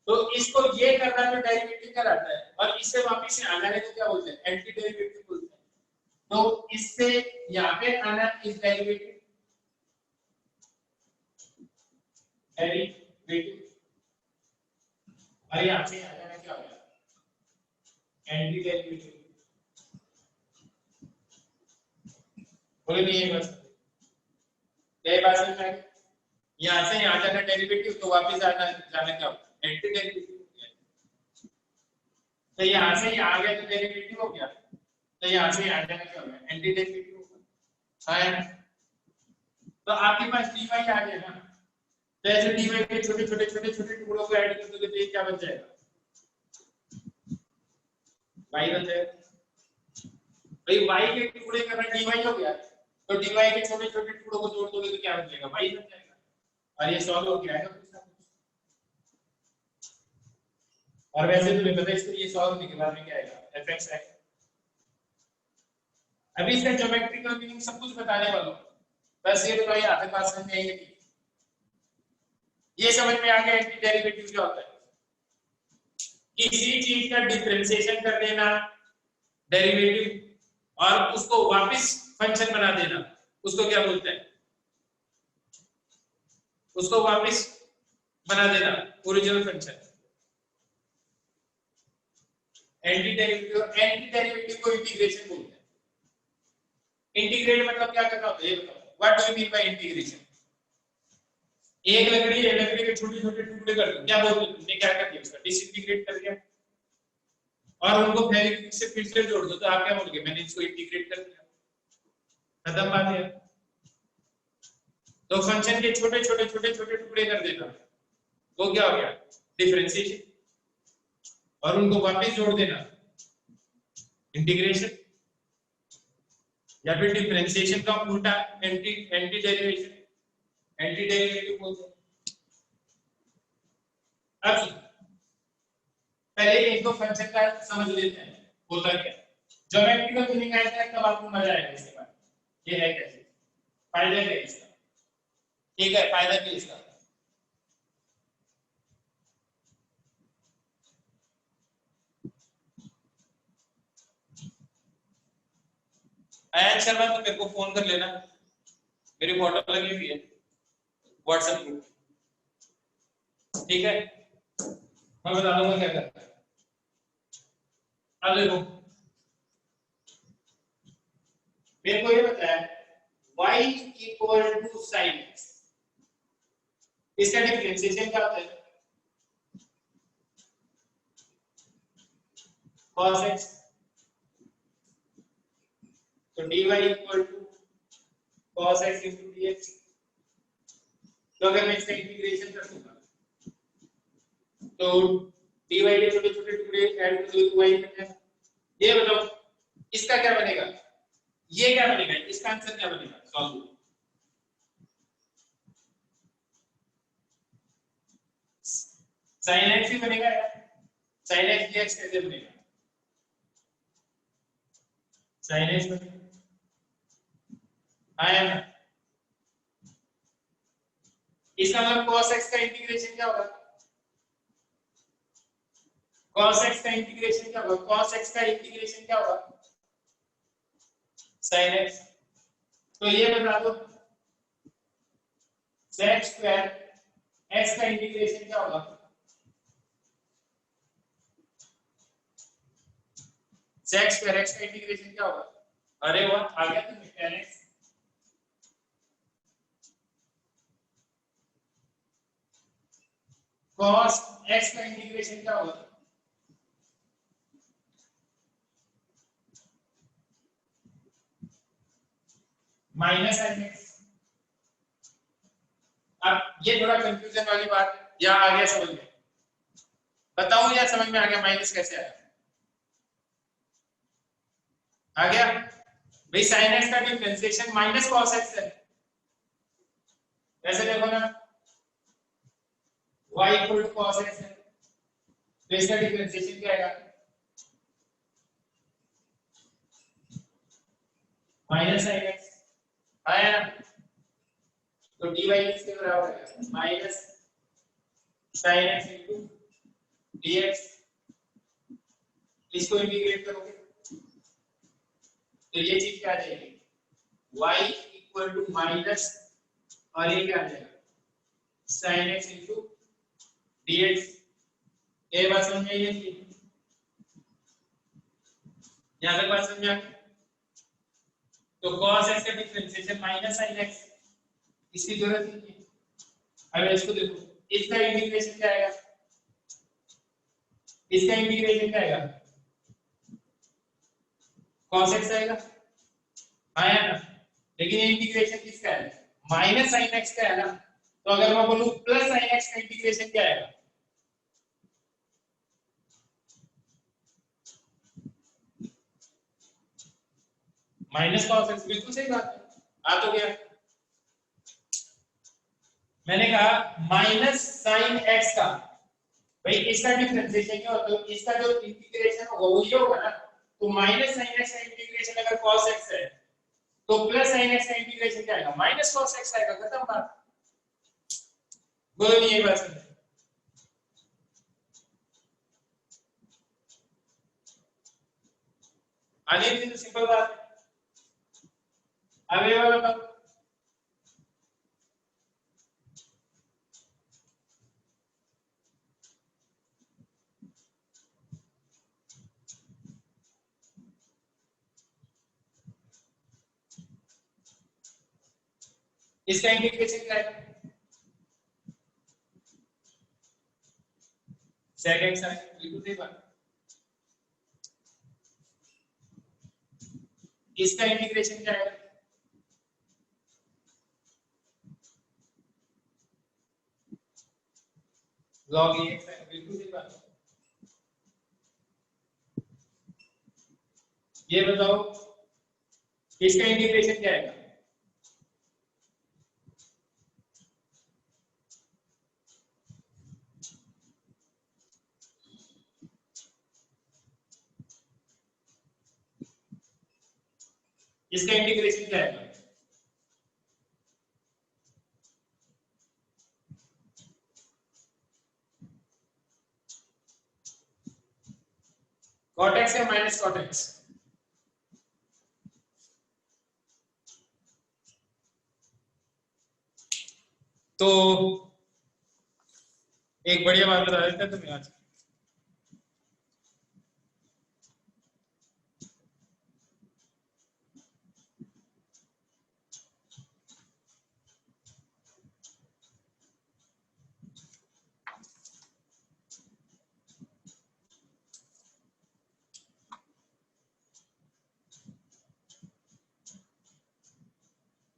तो इसको ये करना तो डेरिवेटिव कराता है और इससे वापस से आना है तो क्या बोलते हैं एंटी डेरिवेटिव बोलते हैं। तो इससे यहाँ पे आना इस डेरिवेटिव और यहाँ पे आ जाना क्या होगा एंटी डेरिवेटिव। बोले नहीं है बस यही बात समझ में, यहाँ से यहाँ जाना डेरिवेटिव तो वापस आना जाना क्या होगा एंटी डेरिवेटिव। तो यहाँ से यहाँ आ गया तो डेरिवेटिव हो गया, तो यहाँ से यहाँ जाना क्या होगा एंटी डेरिवेटिव होगा। हाँ तो आपके पास dy आ गया ना, तो ऐसे dy के छोटे छोटे छोटे छोटे टुकड़ों को ऐड कर दोगे तो ये क्या बन जाएगा y बन जाएगा। भाई y के टुकड़े करना dy हो गया, तो dy के छोटे छोटे टुकड़ों को जोड़ दोगे तो क्या बन जाएगा y बन जाएगा और ये सॉल्व हो गया है। और वैसे तुम्हें पता है इसको ये सॉल्व होने के बाद में क्या आएगा fx आएगा। अभी इसका ज्योमेट्रिकल मीनिंग सब कुछ बताने वाला हूं, बस ये तो यहाँ पे पास में आएंगे। ये समझ में आ गया कि डेरिवेटिव क्या होता है, किसी चीज का डिफरेंशिएशन कर देना डेरिवेटिव और उसको वापस फंक्शन बना देना, उसको क्या बोलते हैं उसको वापस बना देना ओरिजिनल फंक्शन। एंटी डेरिवेटिव को इंटीग्रेशन बोलते हैं। इंटीग्रेट मतलब क्या करना होता है ये बताओ, what do you mean by integration? एक लकड़ी है, लकड़ी के छोटे छोटे टुकड़े कर दो, क्या बोलते हो तुमने, क्या कर दिया उसका, डिसइंटीग्रेट कर दिया और उनको फेविक्विक से फिर से जोड़ दो, तो आप क्या बोलोगे, मैंने इसको इंटीग्रेट कर दिया, खत्म बात है। तो फंक्शन के छोटे छोटे छोटे छोटे टुकड़े कर देना, वो क्या हो गया, डिफरेंशिएशन, और उनको वापस जोड़ देना, इंटीग्रेशन, या फिर डिफरेंशिएशन का उल्टा anti anti derivation, anti derivative बोलते हैं। अब पहले इनको फंक्शन का समझ लेते हैं होता क्या, ज्योमेट्रिकल मीनिंग आएगा है तब आपको मजा आएगा इसके बाद। ये है कैसे, फायदा क्या है इसका, ठीक है, फायदा क्या इसका, आयन शर्मा तो मेरे को फोन कर लेना, मेरी फोटो लगी हुई है व्हाट्सएप ग्रुप, ठीक है, मैं बता दूंगा क्या करना है। अब देखो मेरे को ये बताया y equal to sin x, इसका डिफरेंशिएशन क्या होता है, cos x, तो dy equal to cos x into dx। तो अगर मैं इसका इंटीग्रेशन कर दूंगा तो dy के छोटे छोटे टुकड़े ऐड कर दो तो y बन जाएगा। ये बताओ इसका क्या बनेगा, ये क्या बनेगा, इसका आंसर क्या बनेगा, सॉल्व। sin x ही बनेगा यार, sin x dx कैसे बनेगा, sin x बनेगा, आया ना, इसका मतलब cos x का इंटीग्रेशन क्या होगा, cos x का इंटीग्रेशन क्या होगा, cos x का इंटीग्रेशन क्या होगा, sin x। तो ये बता दो sec स्क्वायर x का इंटीग्रेशन क्या होगा, sec स्क्वायर x का इंटीग्रेशन क्या होगा, अरे वाह आ गया तुम्हें, tan x। cos x का इंटीग्रेशन क्या होगा, माइनस sin x। अब ये थोड़ा कंफ्यूजन वाली बात है, या आ गया समझ में, बताऊं या समझ में आ गया, माइनस कैसे आया, आ गया भाई, sin x का डिफरेंशिएशन माइनस cos x है, ऐसे देखो ना, y equal to cos x है, तो इसका डिफरेंशिएशन क्या आएगा, माइनस sin x, आया ना, तो dy इसके बराबर है minus sin x into dx, इसको इंटीग्रेट करोगे तो ये चीज क्या आ जाएगी, y इक्वल टू माइनस, और ये क्या आ जाएगा sin x इनटू dx। ये बात समझ में आई है, यहां तक बात समझ में आ गई। तो cos x का डिफरेंशिएशन माइनस sin x, इसकी जरूरत नहीं है। अब इसको देखो, इसका इंटीग्रेशन क्या आएगा, इसका इंटीग्रेशन क्या आएगा, cos x आएगा, आया ना, लेकिन ये इंटीग्रेशन किसका है, माइनस sin x का है ना, तो अगर मैं बोलूं प्लस sin x का इंटीग्रेशन क्या आएगा, माइनस cos x, बिल्कुल सही बात है, आ तो गया। मैंने कहा माइनस sin x का, भाई इसका डिफरेंशिएशन क्या होता है, इसका जो इंटीग्रेशन होगा वो ये होगा ना, तो माइनस sin x का इंटीग्रेशन अगर cos x है तो प्लस sin x का इंटीग्रेशन क्या आएगा, माइनस cos x आएगा, खत्म बात। बोलो नहीं ये बात समझ, आने की सिंपल बात है। अब ये वाला बात इसका इंटीग्रेशन क्या है? sec x है, बिल्कुल सही बात। इसका इंटीग्रेशन क्या है? log ax है, बिल्कुल सही बात। ये बताओ इसका इंटीग्रेशन क्या है? इसका इंटीग्रेशन क्या है? cot x या माइनस cot x? तो एक बढ़िया बात बता देता तुम्हें आज।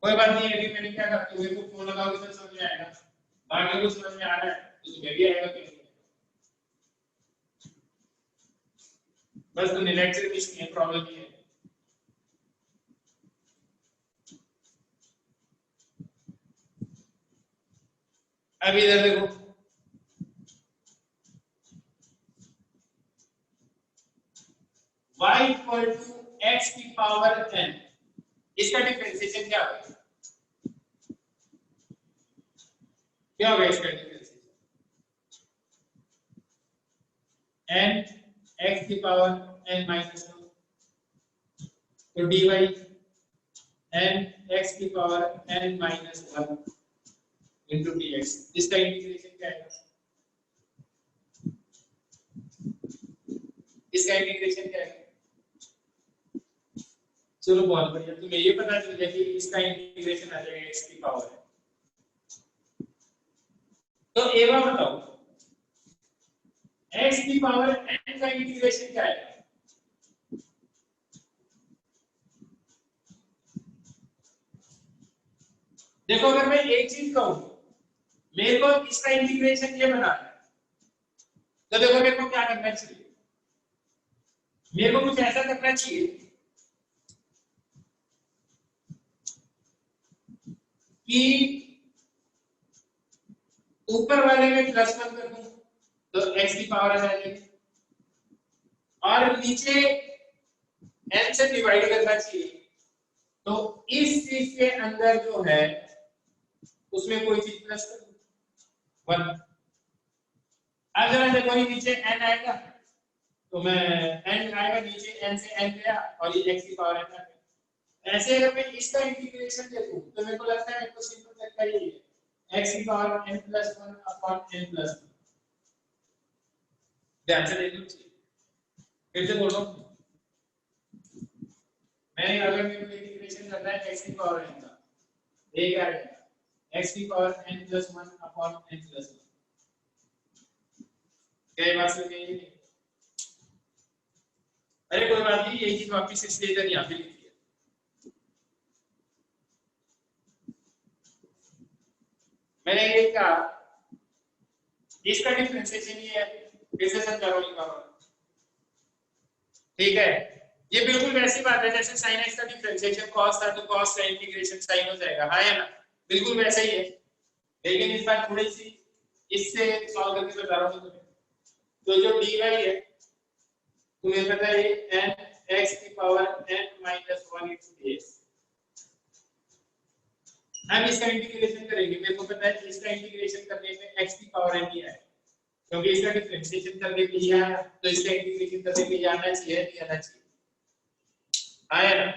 कोई बात नहीं, अभी मैंने क्या कहा, तुम्हें को फोन लगाओगे तो समझ में आएगा, बाकी को समझ में आ रहा है तो तुम्हें भी आएगा कि नहीं। बस तुमने लेक्चर मिस किया, प्रॉब्लम ये है। अब इधर देखो, y इक्वल टू x की पावर n, इसका डिफरेंशिएशन क्या होगा? क्या होगा इसका डिफरेंशिएशन? n x की पावर n माइनस 1, तो dy n x की power n minus 1 into dx, इसका इंटीग्रेशन क्या है? इसका इंटीग्रेशन क्या है? चलो बहुत बढ़िया, तुम्हें ये पता चल गया कि इसका इंटीग्रेशन आ जाएगा x की पावर है। तो एक बार बताओ x की पावर n का इंटीग्रेशन क्या है? देखो अगर मैं एक चीज कहूं, मेरे को इसका इंटीग्रेशन ये बनाना है, तो देखो मेरे को क्या करना चाहिए? मेरे को कुछ ऐसा करना चाहिए कि ऊपर वाले में प्लस 1 कर दूं तो x की पावर आ जाएगी, और नीचे n से डिवाइड करना चाहिए, तो इस चीज के अंदर जो है उसमें कोई चीज प्लस कर दूं 1। अब जरा देखो ये नीचे n आएगा, तो मैं n आएगा नीचे, n से n गया और ये x की पावर n आ गया। ऐसे अगर मैं इसका इंटीग्रेशन देखूं तो मेरे को लगता है मेरे को सिंपल तरीका यही है, x की power n plus 1 upon n plus 1। ध्यान से देखो, फिर से बोल रहा हूं मैं, अगर मेरे को इंटीग्रेशन करना है x की पावर n का, ये क्या है? x की power n plus 1 upon n plus 1। क्या बात समझ में आई? अरे कोई बात नहीं, यही चीज वापिस इसलिए इधर यहाँ पे लिखी है। मैंने ये कहा इसका डिफरेंशिएशन ये है, फिर से समझा रहा हूं, ठीक है? ये बिल्कुल वैसी बात है जैसे sin x का डिफरेंशिएशन cos था तो cos का इंटीग्रेशन sin हो जाएगा, हाँ या ना? बिल्कुल वैसा ही है, लेकिन इस बार थोड़ी सी इससे सॉल्व करके बता रहा हूं तुम्हें। तो जो dy है तुम्हें पता है n x की पावर n माइनस 1 dx। हम इसका इंटीग्रेशन करेंगे, मेरे को पता है इसका इंटीग्रेशन करने में x की पावर n ही है, क्योंकि इसका डिफरेंशिएशन करने के लिए आया तो इसका इंटीग्रेशन करने के लिए आना चाहिए, नहीं आना चाहिए, आया ना?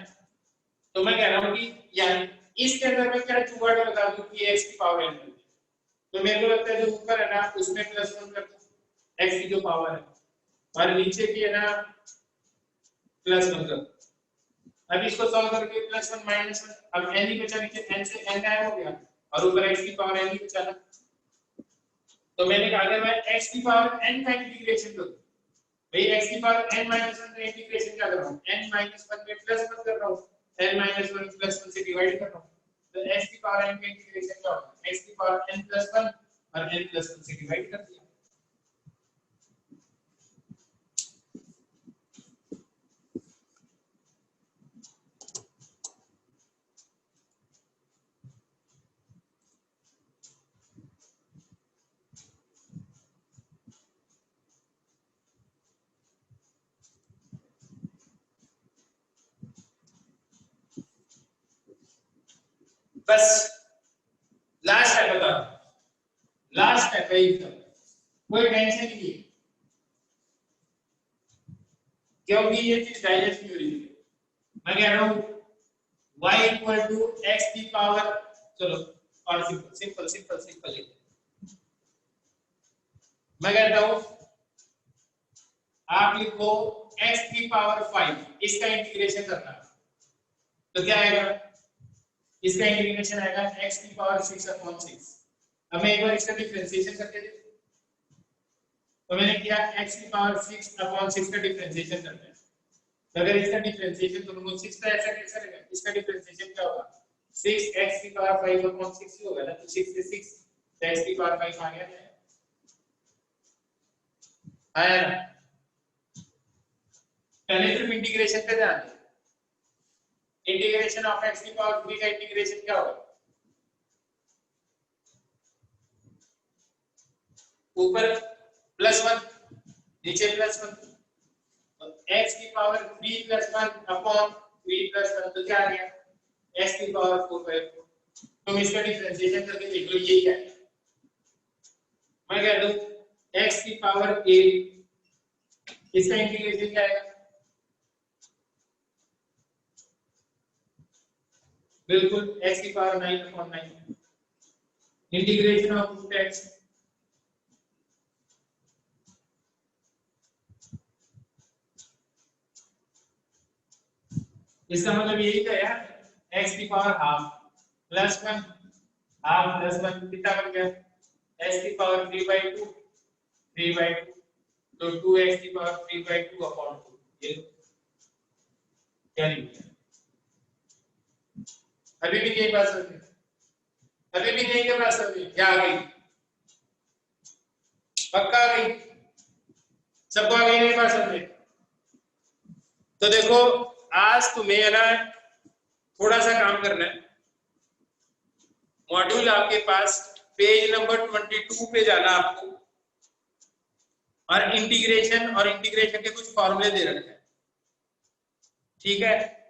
तो मैं कह रहा हूं कि यानी इसके अंदर मैं क्या जुगाड़ लगा दूं कि x की पावर n, तो मेरे को लगता है जो ऊपर है ना उसमें प्लस 1 कर दूं x की जो पावर है, और नीचे भी है ना प्लस 1 कर दूं। अब इसको सॉल्व करके +1 -1, अब n ही बचा, नीचे n से n गायब हो गया और ऊपर x की पावर n ही बचा। तो मैंने कहा अगर मैं x की पावर n का इंटीग्रेशन करूं, भाई x की पावर n -1 का इंटीग्रेशन क्या कर रहा हूं, n -1 में +1 कर रहा हूं, n -1 +1 से डिवाइड कर रहा हूं, तो x की पावर n का इंटीग्रेशन क्या होगा, x की पावर n +1 और n +1 से डिवाइड कर दिया। बस लास्ट है, बता लास्ट है भाई, कोई टेंशन नहीं है क्योंकि ये चीज डाइजेस्ट नहीं हो रही है। मैं कह रहा हूं y इक्वल टू x की पावर, चलो और सिंपल सिंपल सिंपल सिंपल मैं कहता हूं आप लिखो x की पावर 5, इसका इंटीग्रेशन करना, तो क्या आएगा, इसका इंटीग्रेशन आएगा x की पावर 6/6। अब मैं एक बार इसका डिफरेंशिएशन करके देखो, तो मैंने किया x की पावर 6/6 का डिफरेंशिएशन करना है, तो अगर इसका डिफरेंशिएशन करूंगा 6 का ऐसा कैसा रहेगा, इसका डिफरेंशिएशन क्या होगा, 6x की पावर 5/6 ही होगा ना, तो 6 से 6 तो x की पावर 5 आ गया है, आया ना। पहले सिर्फ इंटीग्रेशन पे ध्यान दें, इंटीग्रेशन ऑफ x की पावर 3 का इंटीग्रेशन क्या होगा, ऊपर +1 नीचे +1, तो x की पावर 3 +1 अपॉन 3 +1, तो क्या आ गया, x की पावर 4/4। तुम इसका डिफरेंशिएशन करके देख लो, यही है। मैं कह दूं x की पावर 8, इसका इंटीग्रेशन क्या आएगा, बिल्कुल x की power 9/9, integration of root x, इसका मतलब यही था यार, x की पावर हाफ +1 हाफ +1 कितना बन गया, x की पावर 3/2 3/2, तो 2x की पावर 3/2 अपॉन 2, ये क्या नहीं किया, अभी भी यही बात समझ, अभी भी यही क्या बात समझ, क्या आ गई, पक्का आ गई, सबको आ गई नहीं बात समझ। तो देखो आज तुम्हें है ना थोड़ा सा काम करना है, मॉड्यूल आपके पास पेज नंबर 22 पे जाना आपको, और इंटीग्रेशन के कुछ फॉर्मूले दे रखे हैं, ठीक है,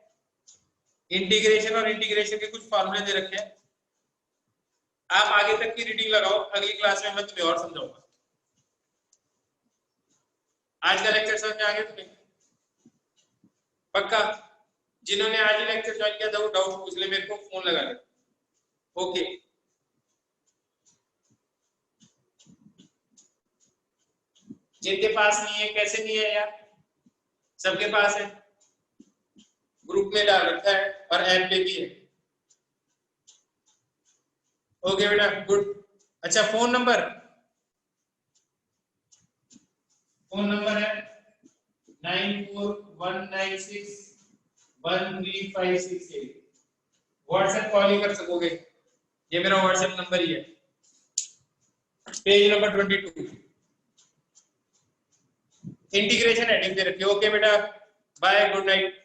इंटीग्रेशन के कुछ फॉर्मूले दे रखे हैं, आप आगे तक की रीडिंग लगाओ, अगली क्लास में मैं तुम्हें और समझाऊंगा। आज का लेक्चर समझ में आ गया तुम्हें, पक्का, जिन्होंने आज ही लेक्चर ज्वाइन किया था वो डाउट पूछ ले, मेरे को फोन लगा ले, ओके। जिनके पास नहीं है, कैसे नहीं है यार, सबके पास है, ग्रुप में डाल रखा है और ऐप पे भी है, ओके बेटा, गुड। अच्छा फोन नंबर है 9419613568, व्हाट्सएप कॉल ही कर सकोगे, ये मेरा व्हाट्सएप नंबर ही है, पेज नंबर 22 इंटीग्रेशन हेडिंग दे रखी है, ओके बेटा, बाय, गुड नाइट।